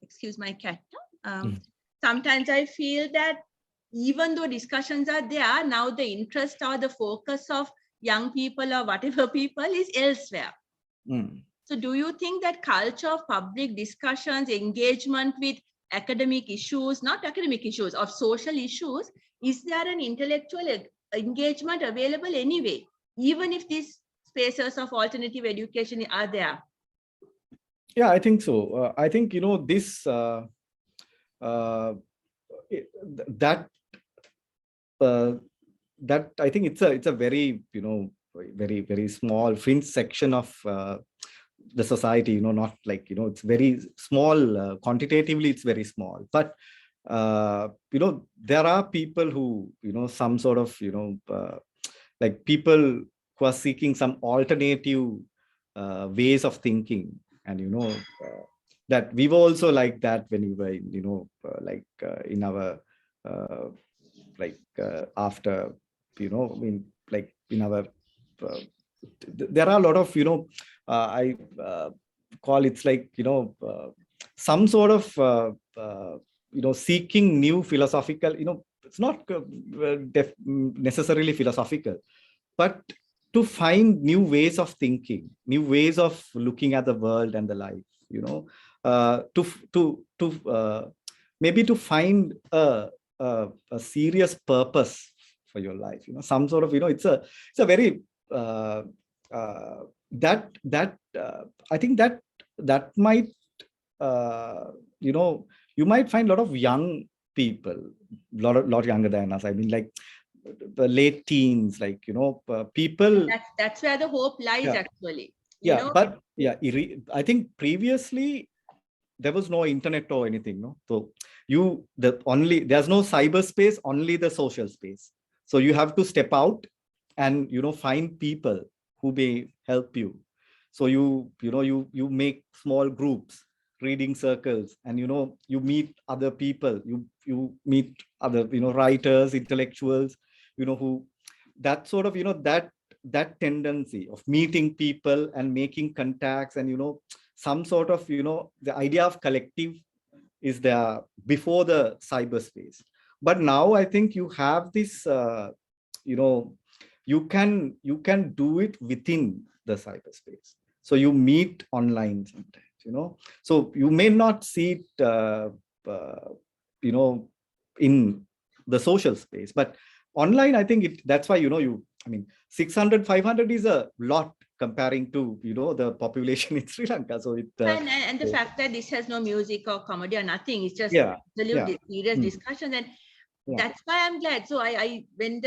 excuse my cat. Sometimes I feel that even though discussions are there, now the interest or the focus of young people or whatever people is elsewhere. So do you think that culture of public discussions, engagement with academic issues, not academic issues, of social issues, is there an intellectual engagement available anyway? even if these spaces of alternative education are there? Yeah, I think so. I think, this, that, that I think it's a very, very, very small fringe section of the society, not like, it's very small, quantitatively, it's very small. But, there are people who, some sort of, like people who are seeking some alternative ways of thinking. And, that we were also like that when we were, in our, after, I mean, like in our, there are a lot of, I call it's like, some sort of, seeking new philosophical, it's not necessarily philosophical, but to find new ways of thinking, new ways of looking at the world and the life, maybe to find a serious purpose for your life, some sort of, it's a very I think that might, you might find a lot of young people, lot younger than us. I mean, like the late teens, like, people. That's where the hope lies, Yeah. actually. But yeah, I think previously there was no internet or anything, no. So there's no cyberspace, only the social space. So you have to step out and, find people who may help you. So you make small groups, reading circles, and, you meet other people, you meet other, writers, intellectuals, who, that sort of, that tendency of meeting people and making contacts, and, some sort of, the idea of collective is there before the cyberspace. But now I think you have this, you can do it within the cyberspace. So you meet online sometimes, so you may not see it, in the social space, but online, I think that's why, I mean, 600, 500 is a lot comparing to, the population in Sri Lanka. So and the fact that this has no music or comedy or nothing, it's just absolutely serious discussion. And that's why I'm glad. So I when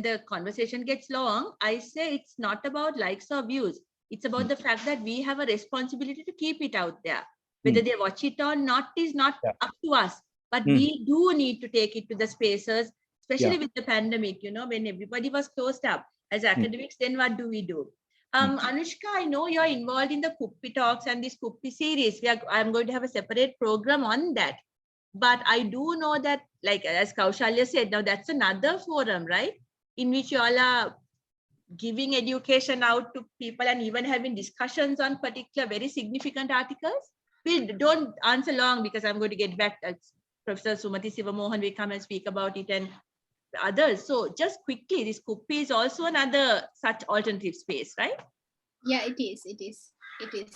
the conversation gets long, I say it's not about likes or views. It's about the fact that we have a responsibility to keep it out there. Whether they watch it or not is not up to us. But we do need to take it to the spaces, especially with the pandemic, when everybody was closed up. As academics, then what do we do? Anushka, I know you're involved in the Kuppi Talks and this Kuppi series. I'm going to have a separate program on that. But I do know that, like as Kaushalya said, now that's another forum, right? In which you all are giving education out to people and even having discussions on particular very significant articles. Don't answer long, because I'm going to get back. Professor Sumati Sivamohan will come and speak about it, and others. So just quickly, this Kuppi is also another such alternative space, right? Yeah, it is.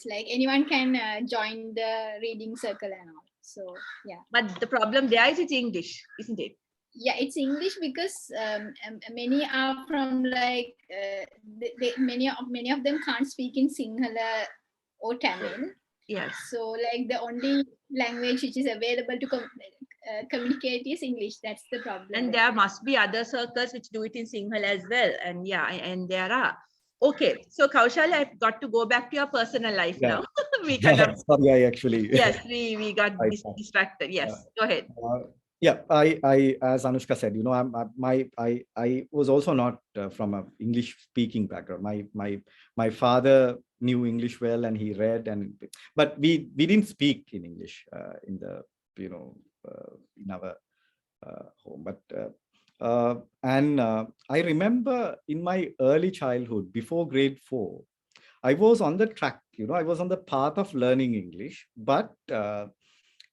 Like anyone can join the reading circle and all. So yeah. But the problem there is it's English, isn't it? Yeah, it's English because many are from like many of them can't speak in Sinhala or Tamil. Yes. So like the only language which is available to communicate is English. That's the problem. And there must be other circles which do it in Sinhala as well. And and there are. Okay, so Kaushalya, I've got to go back to your personal life now. We kind of, sorry, actually. Yes, we got distracted. Yes, go ahead. Yeah, I as Anushka said, I was also not from an English speaking background. My father knew English well, and he read, but we didn't speak in English in the in our home. But I remember in my early childhood, before grade 4, I was on the track. I was on the path of learning English, but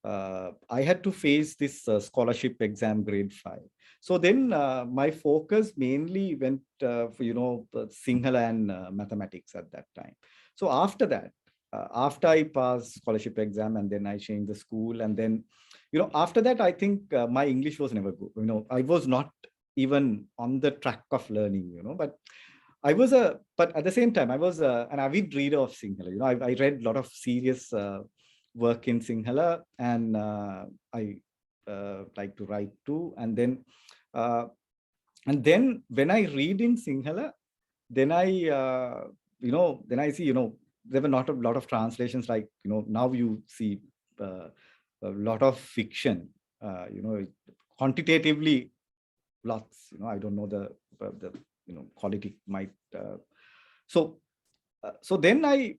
I had to face this scholarship exam grade 5. So then my focus mainly went for, Sinhala and mathematics at that time. So after that, after I passed scholarship exam, and then I changed the school, and then, after that, I think my English was never good. I was not even on the track of learning, but but at the same time, I was an avid reader of Sinhala. I read a lot of serious work in Sinhala, and I like to write too. And then when I read in Sinhala, then I see, there were not a lot of translations like, now you see a lot of fiction, quantitatively lots, I don't know the quality might. So then I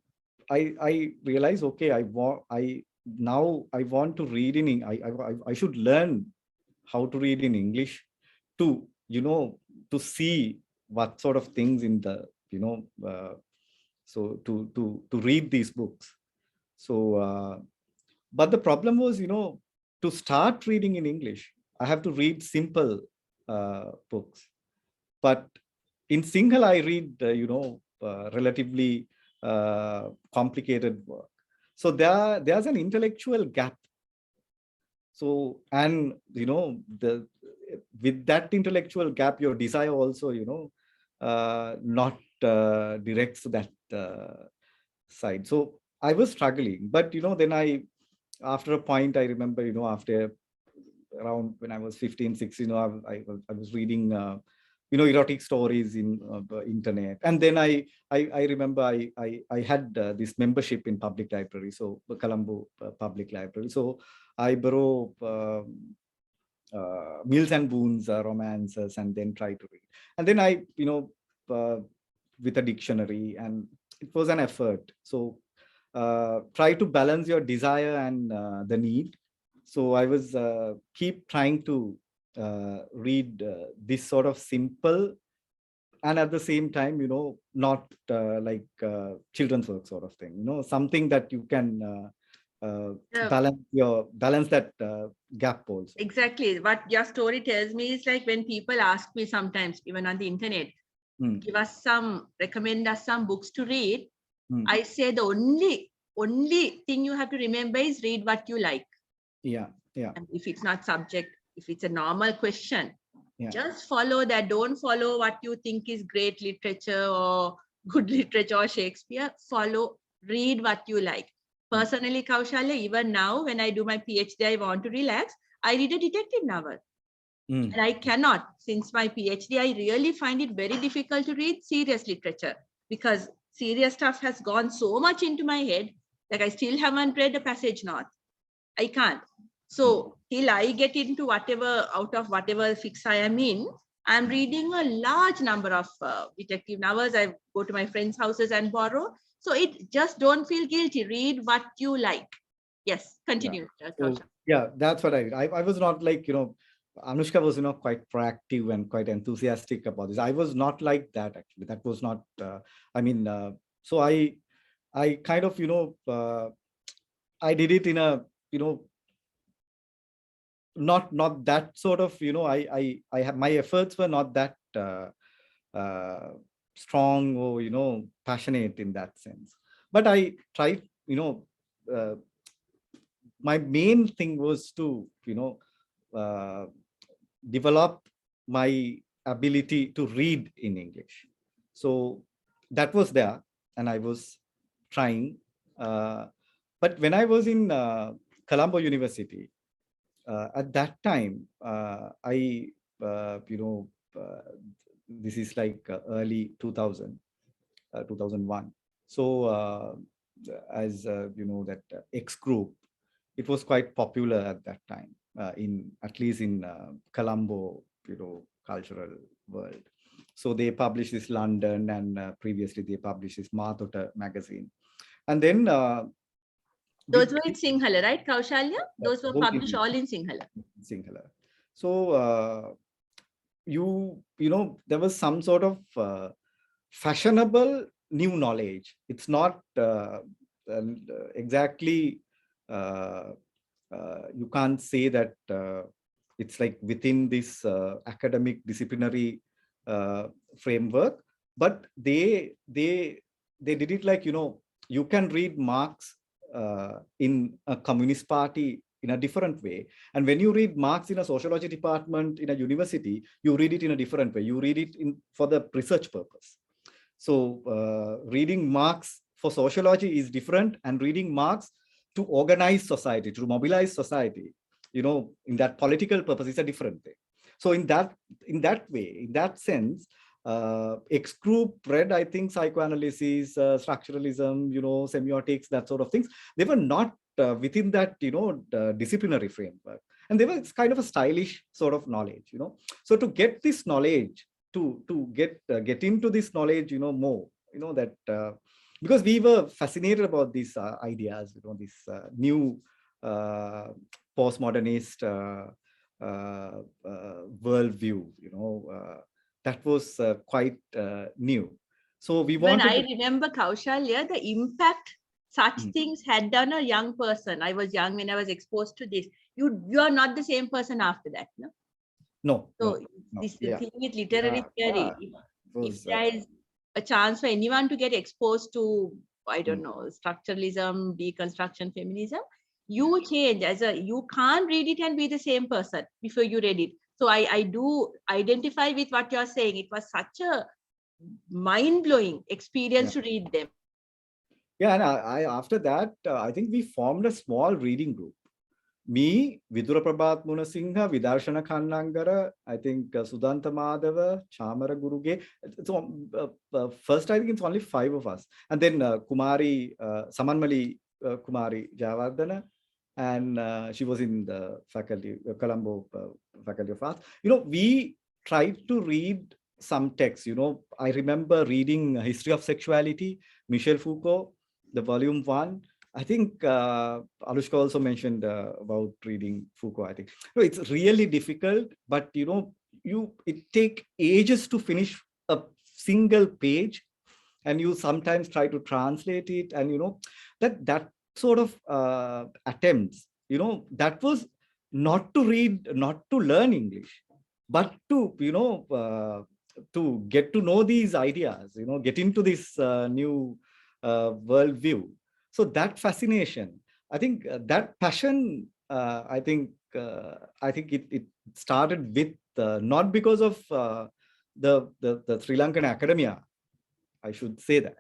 realized, okay, I want to read in, I should learn how to read in English to, to see what sort of things in the, so to read these books. So, but the problem was, to start reading in English, I have to read simple books. But in Sinhala, I read, relatively complicated work. So there's an intellectual gap. So, and, with that intellectual gap, your desire also, not directs that side. So I was struggling, but, then after a point, I remember, after around when I was 15, 16, I was reading, erotic stories in the internet. And then I remember I had this membership in public library, so the Colombo Public Library. So I borrow Mills and Boon's romances and then try to read. And then I, with a dictionary, and it was an effort. So try to balance your desire and the need. So I was keep trying to read this sort of simple, and at the same time, not like children's work sort of thing, something that you can balance that gap also. Exactly. What your story tells me is like when people ask me sometimes, even on the internet, recommend us some books to read. I say the only thing you have to remember is read what you like. Yeah. And if it's not subject, if it's a normal question, Yeah. just follow that. Don't follow what you think is great literature or good literature or Shakespeare. Read what you like. Personally, Kaushalya, even now when I do my PhD, I want to relax, I read a detective novel. And I cannot, since my PhD, I really find it very difficult to read serious literature because serious stuff has gone so much into my head that I still haven't read A Passage North. I can't. So till I get into out of whatever fix I am in, I'm reading a large number of detective novels. I go to my friends' houses and borrow. So it just don't feel guilty. Read what you like. Yes, continue. Yeah, that's what I was not like, Anushka was, quite proactive and quite enthusiastic about this. I was not like that, actually. That was not, so I kind of, I did it in a, not that sort of, I have, my efforts were not that strong or, passionate in that sense. But I tried, my main thing was to, develop my ability to read in English. So that was there, and I was trying. But when I was in Colombo University, at that time, this is like early 2000, 2001. So as that X group, it was quite popular at that time, at least in Colombo, cultural world. So they published this London, and previously they published this Marthota magazine. And then those were in Sinhala, right, Kaushalya? Those were published all in Sinhala. Sinhala. So there was some sort of fashionable new knowledge. It's not exactly, you can't say that it's like within this academic disciplinary framework, but they did it like, you can read Marx in a Communist Party in a different way. And when you read Marx in a sociology department in a university, you read it in a different way. You read it for the research purpose. So reading Marx for sociology is different, and reading Marx to organize society, to mobilize society, in that political purpose is a different thing. So in that way, in that sense, X group read, I think, psychoanalysis, structuralism, semiotics, that sort of things. They were not within that, disciplinary framework, and they were kind of a stylish sort of knowledge, So to get this knowledge, to get into this knowledge, more, that because we were fascinated about these ideas, this new postmodernist worldview, that was quite new. So we When wanted I remember, Kaushalya, the impact such things had on a young person. I was young when I was exposed to this. You are not the same person after that, no? No. So no, this yeah. thing with literary theory, if there is a chance for anyone to get exposed to, I don't know, structuralism, deconstruction, feminism, you change you can't read it and be the same person before you read it. So I do identify with what you're saying. It was such a mind-blowing experience to read them. Yeah, and I after that, I think we formed a small reading group. Me, Vidura Prabhat Munasinghe, Vidarshana Kannangara, I think Sudanta Madhava, Chamara Guruge. So first, I think it's only 5 of us. And then Kumari, Samanmali Kumari Javardhana, and she was in the faculty, Colombo Faculty of Arts. We tried to read some texts. I remember reading History of Sexuality, Michel Foucault, the volume 1. I think Anushka also mentioned about reading Foucault. I think it's really difficult, but it takes ages to finish a single page, and you sometimes try to translate it, and that sort of attempts. That was not to read, not to learn English, but to to get to know these ideas. Get into this new worldview. So that fascination, I think that passion, I think it started with not because of the Sri Lankan academia, I should say that,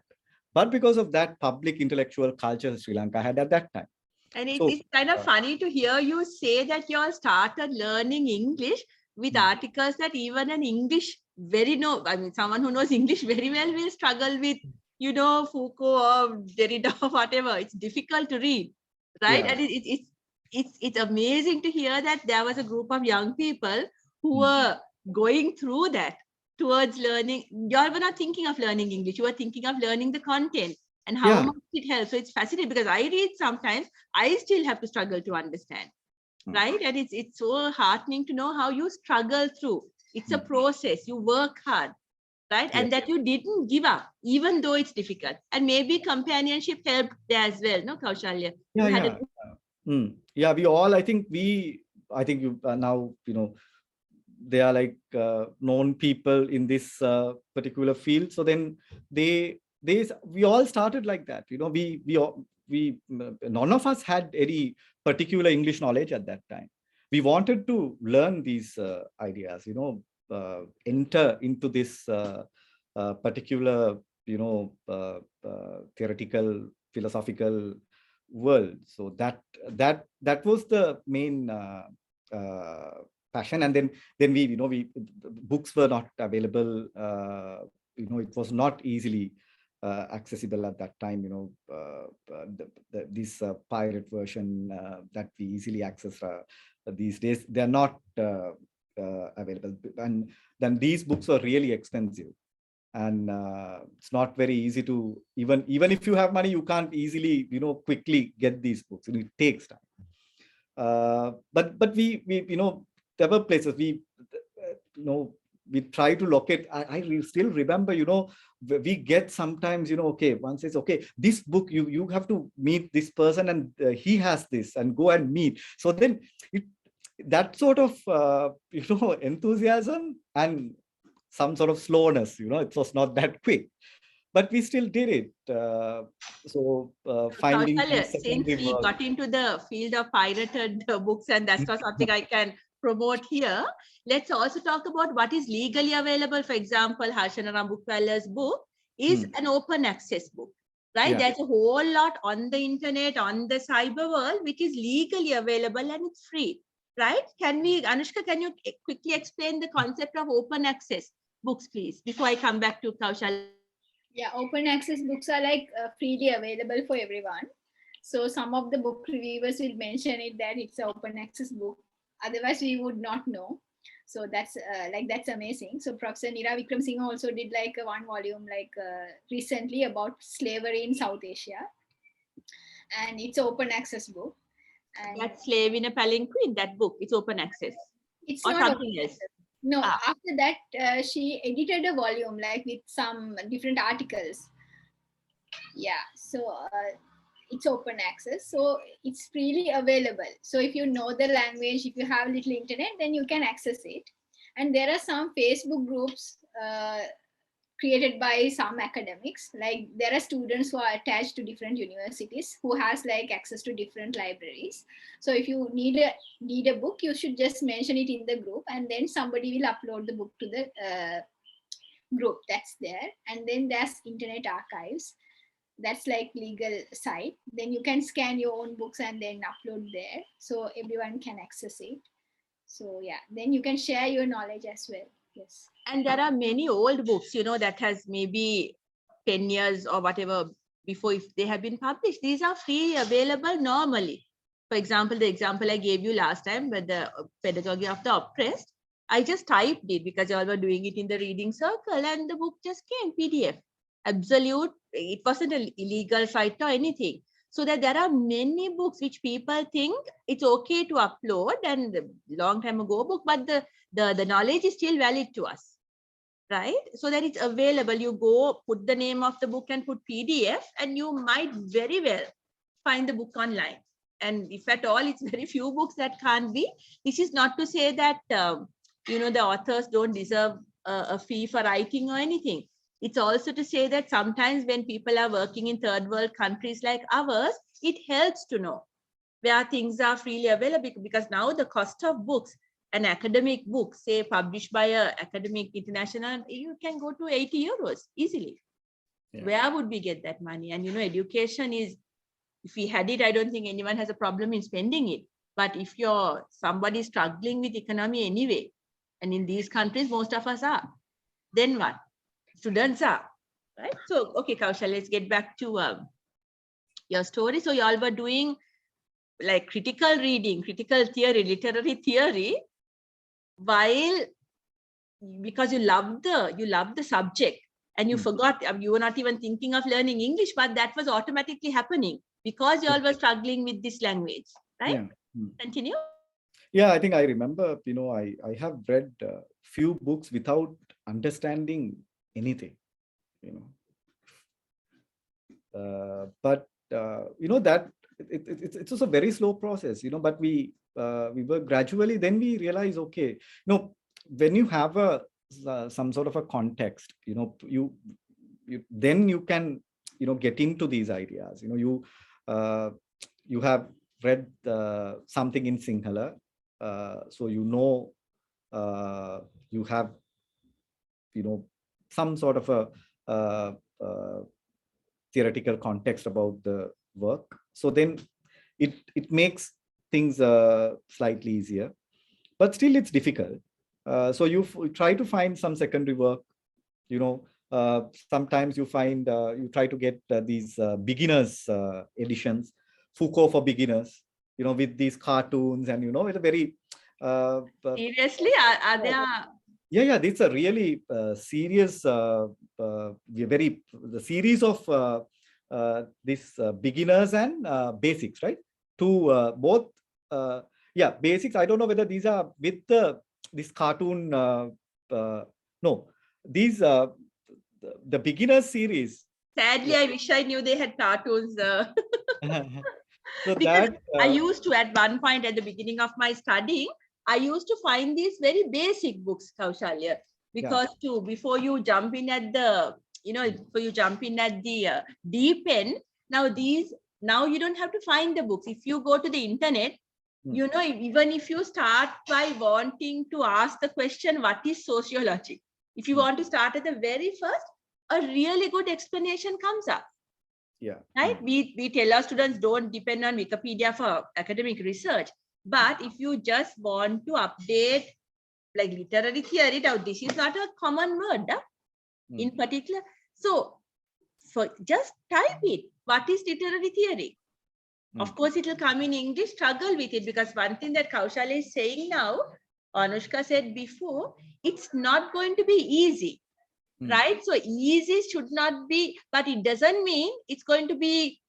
but because of that public intellectual culture Sri Lanka had at that time. And it's kind of funny to hear you say that you all started learning English with articles that even an English someone who knows English very well will struggle with, Foucault or Derrida or whatever. It's difficult to read, right? Yeah. And it's amazing to hear that there was a group of young people who were going through that towards learning. You all were not thinking of learning English. You were thinking of learning the content and how much it helps. So it's fascinating because I read sometimes, I still have to struggle to understand, right? And it's so heartening to know how you struggle through. It's a process. You work hard. Right. And that you didn't give up, even though it's difficult. And maybe companionship helped there as well, no, Kaushalya? Yeah, we all, I think you now, they are like known people in this particular field. So then we all started like that. We none of us had any particular English knowledge at that time. We wanted to learn these ideas, enter into this particular, theoretical, philosophical world. So that was the main passion. And then we books were not available. It was not easily accessible at that time. This pirate version that we easily access these days, they're not available. And then these books are really expensive, and it's not very easy to, even if you have money, you can't easily quickly get these books. It takes time. But we there were places we try to locate. I still remember, we get sometimes, okay, one says, okay, this book, you have to meet this person, and he has this, and go and meet. So then that sort of enthusiasm and some sort of slowness, it was not that quick, but we still did it. Finding since we got into the field of pirated books, and that's not something I can promote here, let's also talk about what is legally available. For example, Harshana Rambukwala's book is an open access book, right? Yeah. There's a whole lot on the internet, on the cyber world, which is legally available and it's free, right? Anushka, can you quickly explain the concept of open access books, please, before I come back to Kaushalya? Yeah, open access books are like freely available for everyone. So some of the book reviewers will mention it that it's an open access book. Otherwise, we would not know. So that's that's amazing. So Professor Nira Vikramsinghe also did like a 1 volume recently about slavery in South Asia, and it's open access book. And That Slave in a Palanquin, that book, it's open access. it's Or not something else. No, after that, she edited a volume like with some different articles. Yeah, so it's open access, so it's freely available. So if you know the language, if you have little internet, then you can access it. And there are some Facebook groups created by some academics. Like there are students who are attached to different universities who has like access to different libraries. So if you need a book, you should just mention it in the group, and then somebody will upload the book to the group that's there. And then there's Internet Archives. That's like legal site. Then you can scan your own books and then upload there, so everyone can access it. So yeah, then you can share your knowledge as well. Yes. And there are many old books, that has maybe 10 years or whatever before, if they have been published. These are free available normally. For example, the example I gave you last time with the Pedagogy of the Oppressed, I just typed it because you all were doing it in the reading circle, and the book just came PDF. Absolute, it wasn't an illegal site or anything. So that there are many books which people think it's okay to upload, and long time ago book, but the knowledge is still valid to us, right? So that it's available. You go put the name of the book and put PDF, and you might very well find the book online. And if at all, it's very few books that can't be. This is not to say that the authors don't deserve a fee for writing or anything. It's also to say that sometimes when people are working in third world countries like ours, it helps to know where things are freely available, because now the cost of books, an academic book, say published by an academic international, you can go to 80 euros easily. Yeah. Where would we get that money? And education is, if we had it, I don't think anyone has a problem in spending it. But if you're somebody struggling with economy anyway, and in these countries, most of us are, then what? Students are, right? So, okay, Kaushalya, let's get back to your story. So you all were doing like critical reading, critical theory, literary theory, because you loved the subject, and you forgot, you were not even thinking of learning English, but that was automatically happening because you all were struggling with this language, right? Yeah. Continue. Yeah, I think I remember, I have read few books without understanding anything, but that it's also a very slow process, but we were gradually, then we realize, okay, when you have some sort of a context, you then you can get into these ideas. You have read something in Sinhala, so you have some sort of a theoretical context about the work. So then it makes things slightly easier, but still it's difficult. So you try to find some secondary work. Sometimes you find you try to get these beginners editions, Foucault for beginners, with these cartoons, and it's a very seriously, are there? Yeah, it's a really serious, the series of this beginners and basics, right? To both, basics. I don't know whether these are with this cartoon. No, these the beginners series. Sadly, I wish I knew they had cartoons. So because that I used to, at one point at the beginning of my studying, I used to find these very basic books, Kaushalya, because before you jump in at the, deep end, now you don't have to find the books. If you go to the internet, even if you start by wanting to ask the question, what is sociology? If you want to start at the very first, a really good explanation comes up. Yeah. Right? We tell our students don't depend on Wikipedia for academic research. But if you just want to update like literary theory, now this is not a common word in particular. So for just type it. What is literary theory? Of course, it will come in English, struggle with it, because one thing that Kaushalya is saying now, Anushka said before, it's not going to be easy. Right? So easy should not be, but it doesn't mean it's going to be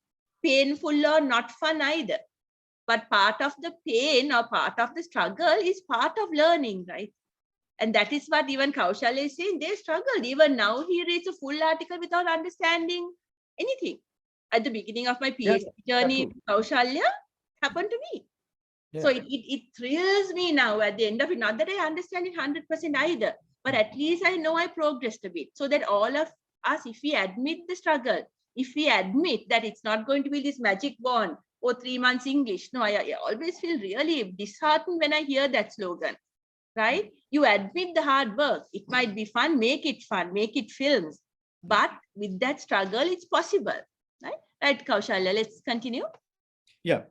painful or not fun either. But part of the pain or part of the struggle is part of learning, right? And that is what even Kaushalya is saying. They struggled. Even now, he reads a full article without understanding anything. At the beginning of my PhD journey, Kaushalya happened to me. So it thrills me now at the end of it. Not that I understand it 100% either, but at least I know I progressed a bit. So that all of us, if we admit the struggle, if we admit that it's not going to be this magic wand or 3 months English. No, I always feel really disheartened when I hear that slogan, right? You admit the hard work. It might be fun, make it films. But with that struggle, it's possible, right? Right, Kaushalya, let's continue. Yeah.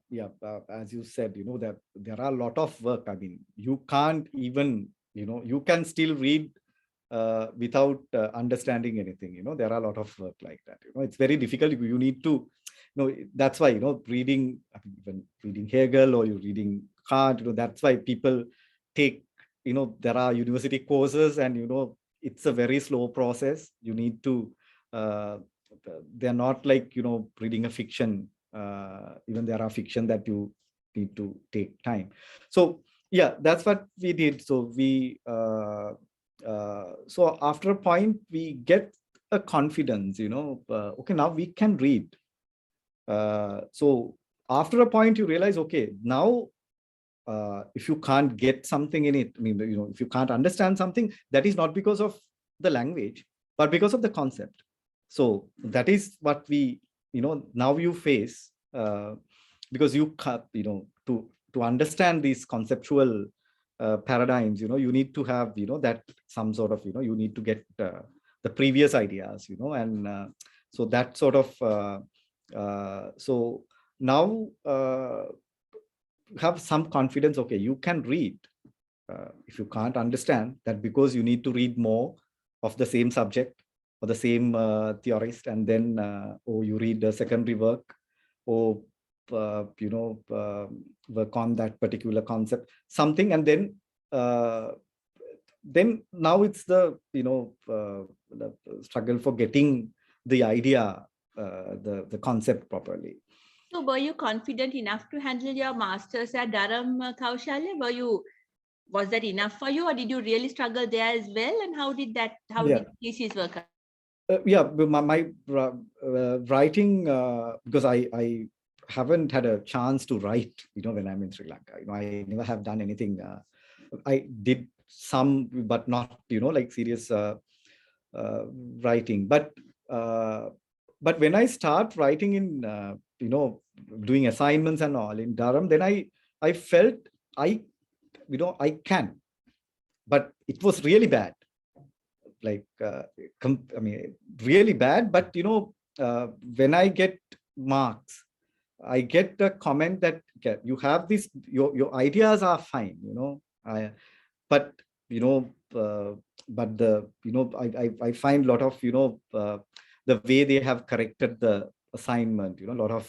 As you said, that there are a lot of work. I mean, you can't even, you can still read without understanding anything. There are a lot of work like that. It's very difficult. You need to, that's why, reading, I mean, even reading Hegel or you're reading Kant, that's why people take, there are university courses and, it's a very slow process. You need to, they're not like, reading a fiction. Even there are fiction that you need to take time. So yeah, that's what we did. So we so after a point we get a confidence, okay, now we can read. So after a point you realize, okay, now if you can't get something in it, I mean, if you can't understand something, that is not because of the language, but because of the concept. So that is what we, now you face, because you can't, to understand these conceptual paradigms, you need to have, that some sort of, you need to get the previous ideas, and so that sort of, so now have some confidence, okay, you can read. If you can't understand that, because you need to read more of the same subject or the same theorist, and then or you read a secondary work, or work on that particular concept, something, and then now it's the the struggle for getting the idea, the concept properly. So were you confident enough to handle your masters at Durham, Kaushalya? Was that enough for you, or did you really struggle there as well? And how did did thesis work out? Yeah, my writing, because I haven't had a chance to write, when I'm in Sri Lanka. I never have done anything. I did some, but not, like serious writing. But when I start writing in, doing assignments and all in Durham, then I felt I can, but it was really bad. Like, I mean, really bad. But, when I get marks, I get a comment that you have this, your ideas are fine, but, but the, I find a lot of, the way they have corrected the assignment, a lot of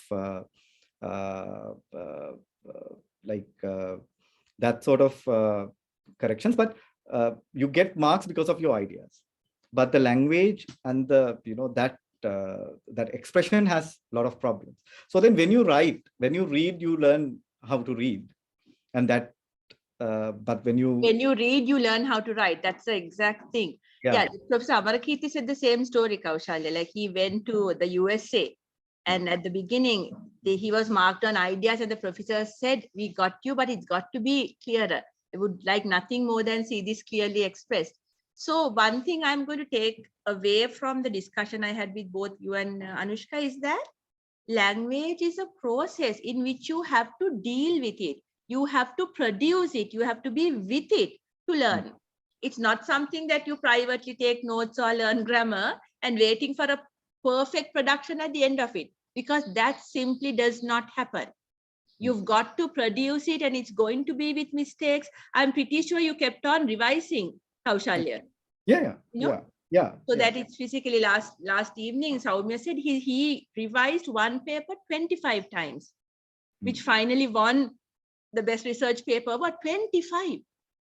like that sort of corrections, but you get marks because of your ideas, but the language and the, that expression has a lot of problems. So then when you read, you learn how to read, and that, but when you read, you learn how to write. That's the exact thing. Yeah, Professor Amarakirti said the same story, Kaushalya. Like, he went to the USA, and at the beginning, he was marked on ideas, and the professor said, "We got you, but it's got to be clearer. I would like nothing more than see this clearly expressed." So one thing I'm going to take away from the discussion I had with both you and Anushka is that language is a process in which you have to deal with it. You have to produce it. You have to be with it to learn. It's not something that you privately take notes or learn grammar and waiting for a perfect production at the end of it, because that simply does not happen. You've got to produce it, and it's going to be with mistakes. I'm pretty sure you kept on revising, Kaushalya. Yeah. So that it's physically last evening, Soumya said he revised one paper 25 times, which finally won the best research paper, but 25.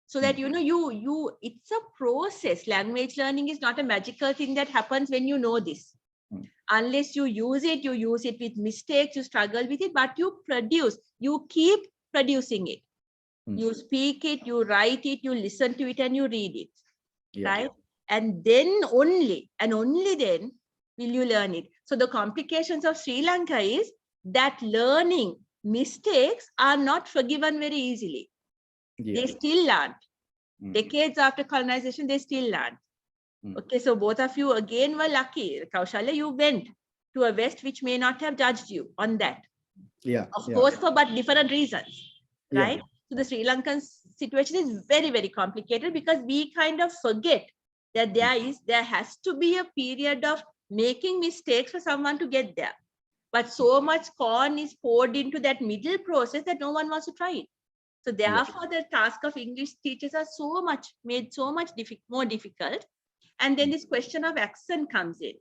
So that, it's a process. Language learning is not a magical thing that happens when you know this. Unless you use it with mistakes, you struggle with it, but you produce, you keep producing it. You speak it, you write it, you listen to it, and you read it, right? And then only then will you learn it. So the complications of Sri Lanka is that learning mistakes are not forgiven very easily. They still learn. Decades after colonization, they still learn. Okay, so both of you again were lucky. Kaushalya, you went to a West which may not have judged you on that. Of course, for but different reasons, right? So the Sri Lankan situation is very, very complicated, because we kind of forget that there has to be a period of making mistakes for someone to get there. But so much corn is poured into that middle process that no one wants to try it. So therefore, the task of English teachers are made so much more difficult. And then this question of accent comes in.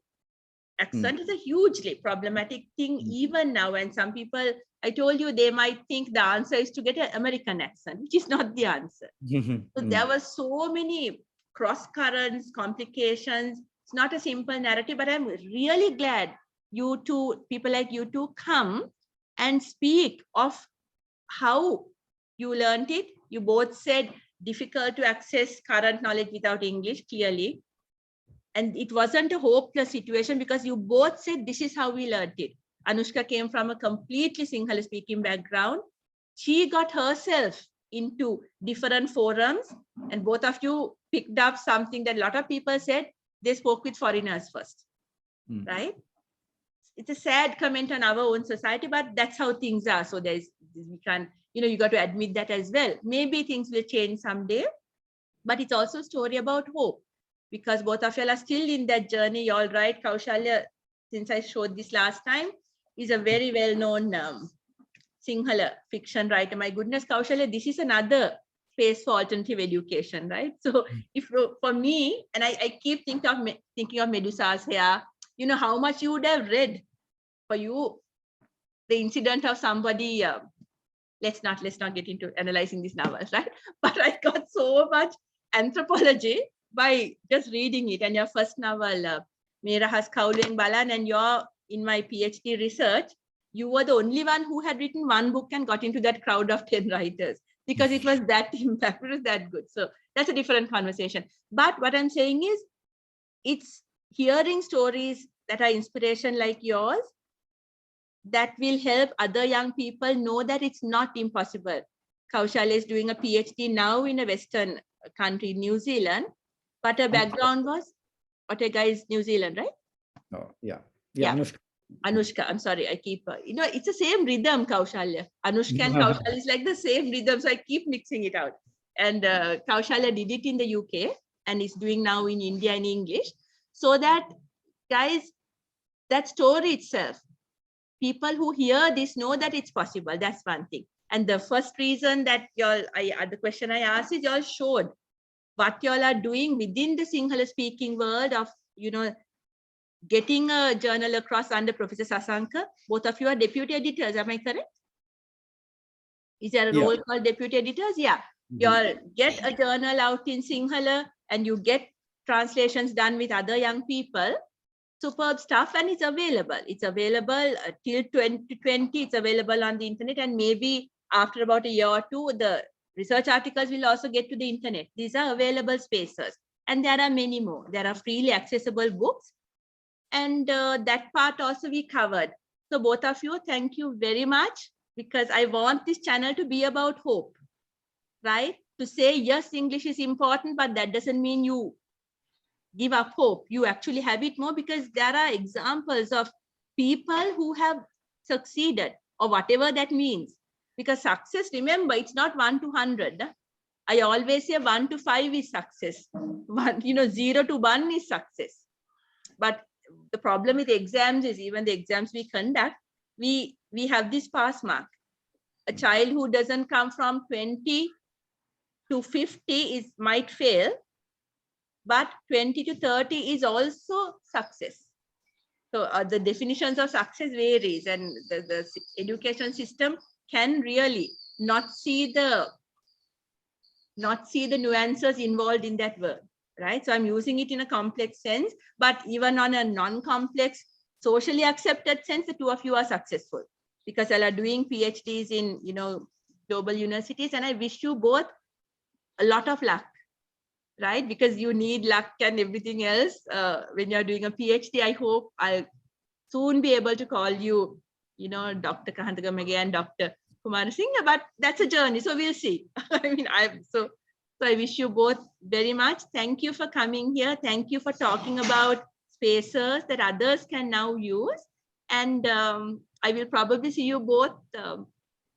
Accent is a hugely problematic thing even now. And some people, I told you, they might think the answer is to get an American accent, which is not the answer. So there were so many cross currents, complications. It's not a simple narrative, but I'm really glad you two, people like you two, come and speak of how you learned it. You both said difficult to access current knowledge without English, clearly. And it wasn't a hopeless situation, because you both said this is how we learned it. Anushka came from a completely Sinhala speaking background. She got herself into different forums, and both of you picked up something that a lot of people said they spoke with foreigners first, right? It's a sad comment on our own society, but that's how things are. So we can, you got to admit that as well. Maybe things will change someday, but it's also a story about hope, because both of you are still in that journey. All right, Kaushalya, since I showed this last time, is a very well-known Sinhala fiction writer. My goodness, Kaushalya, this is another space for alternative education, right? So if for me, and I keep thinking of Medusa's hair, how much you would have read. For you, the incident of somebody, let's not get into analyzing these novels, right? But I got so much anthropology by just reading it. And your first novel, Mera Has Kaulueng Balan, and you're in my PhD research, you were the only one who had written one book and got into that crowd of 10 writers, because it was that impact, it was that good. So that's a different conversation. But what I'm saying is, it's hearing stories that are inspiration like yours that will help other young people know that it's not impossible. Kaushalya is doing a PhD now in a Western country, New Zealand, but her background was, what a guy is New Zealand, right? Oh, yeah. Anushka, I'm sorry, I keep, it's the same rhythm, Kaushalya. Anushka and Kaushalya is like the same rhythm, so I keep mixing it out. And Kaushalya did it in the UK and is doing now in India in English. So that, guys, that story itself, people who hear this know that it's possible. That's one thing. And the first reason that the question I asked is, y'all showed what y'all are doing within the Sinhala speaking world of, getting a journal across under Professor Sasanka. Both of you are deputy editors, am I correct? Is there a role called deputy editors? Yeah. Y'all get a journal out in Sinhala and you get translations done with other young people. Superb stuff, and it's available. It's available till 2020. It's available on the internet, and maybe after about a year or two, the research articles will also get to the internet. These are available spaces, and there are many more. There are freely accessible books, and that part also we covered. So both of you, thank you very much, because I want this channel to be about hope, right? To say, yes, English is important, but that doesn't mean you give up hope. You actually have it more, because there are examples of people who have succeeded, or whatever that means. Because success, remember, it's not 1 to 100. I always say 1 to 5 is success. 0 to 1 is success. but the problem with exams is even the exams we conduct, we have this pass mark. A child who doesn't come from 20 to 50 might fail, but 20 to 30 is also success. So the definitions of success varies, and the education system can really not see the nuances involved in that word, right? So I'm using it in a complex sense, but even on a non-complex, socially accepted sense, the two of you are successful because you are doing PhDs in, global universities, and I wish you both a lot of luck, right? Because you need luck and everything else when you're doing a PhD. I hope I'll soon be able to call you, Dr. Kahandagamage and Dr. Kumarasinghe, but that's a journey. So we'll see. I mean, so I wish you both very much. Thank you for coming here. Thank you for talking about spaces that others can now use. And I will probably see you both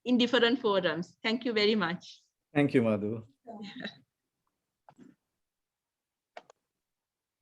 in different forums. Thank you very much. Thank you, Madhu.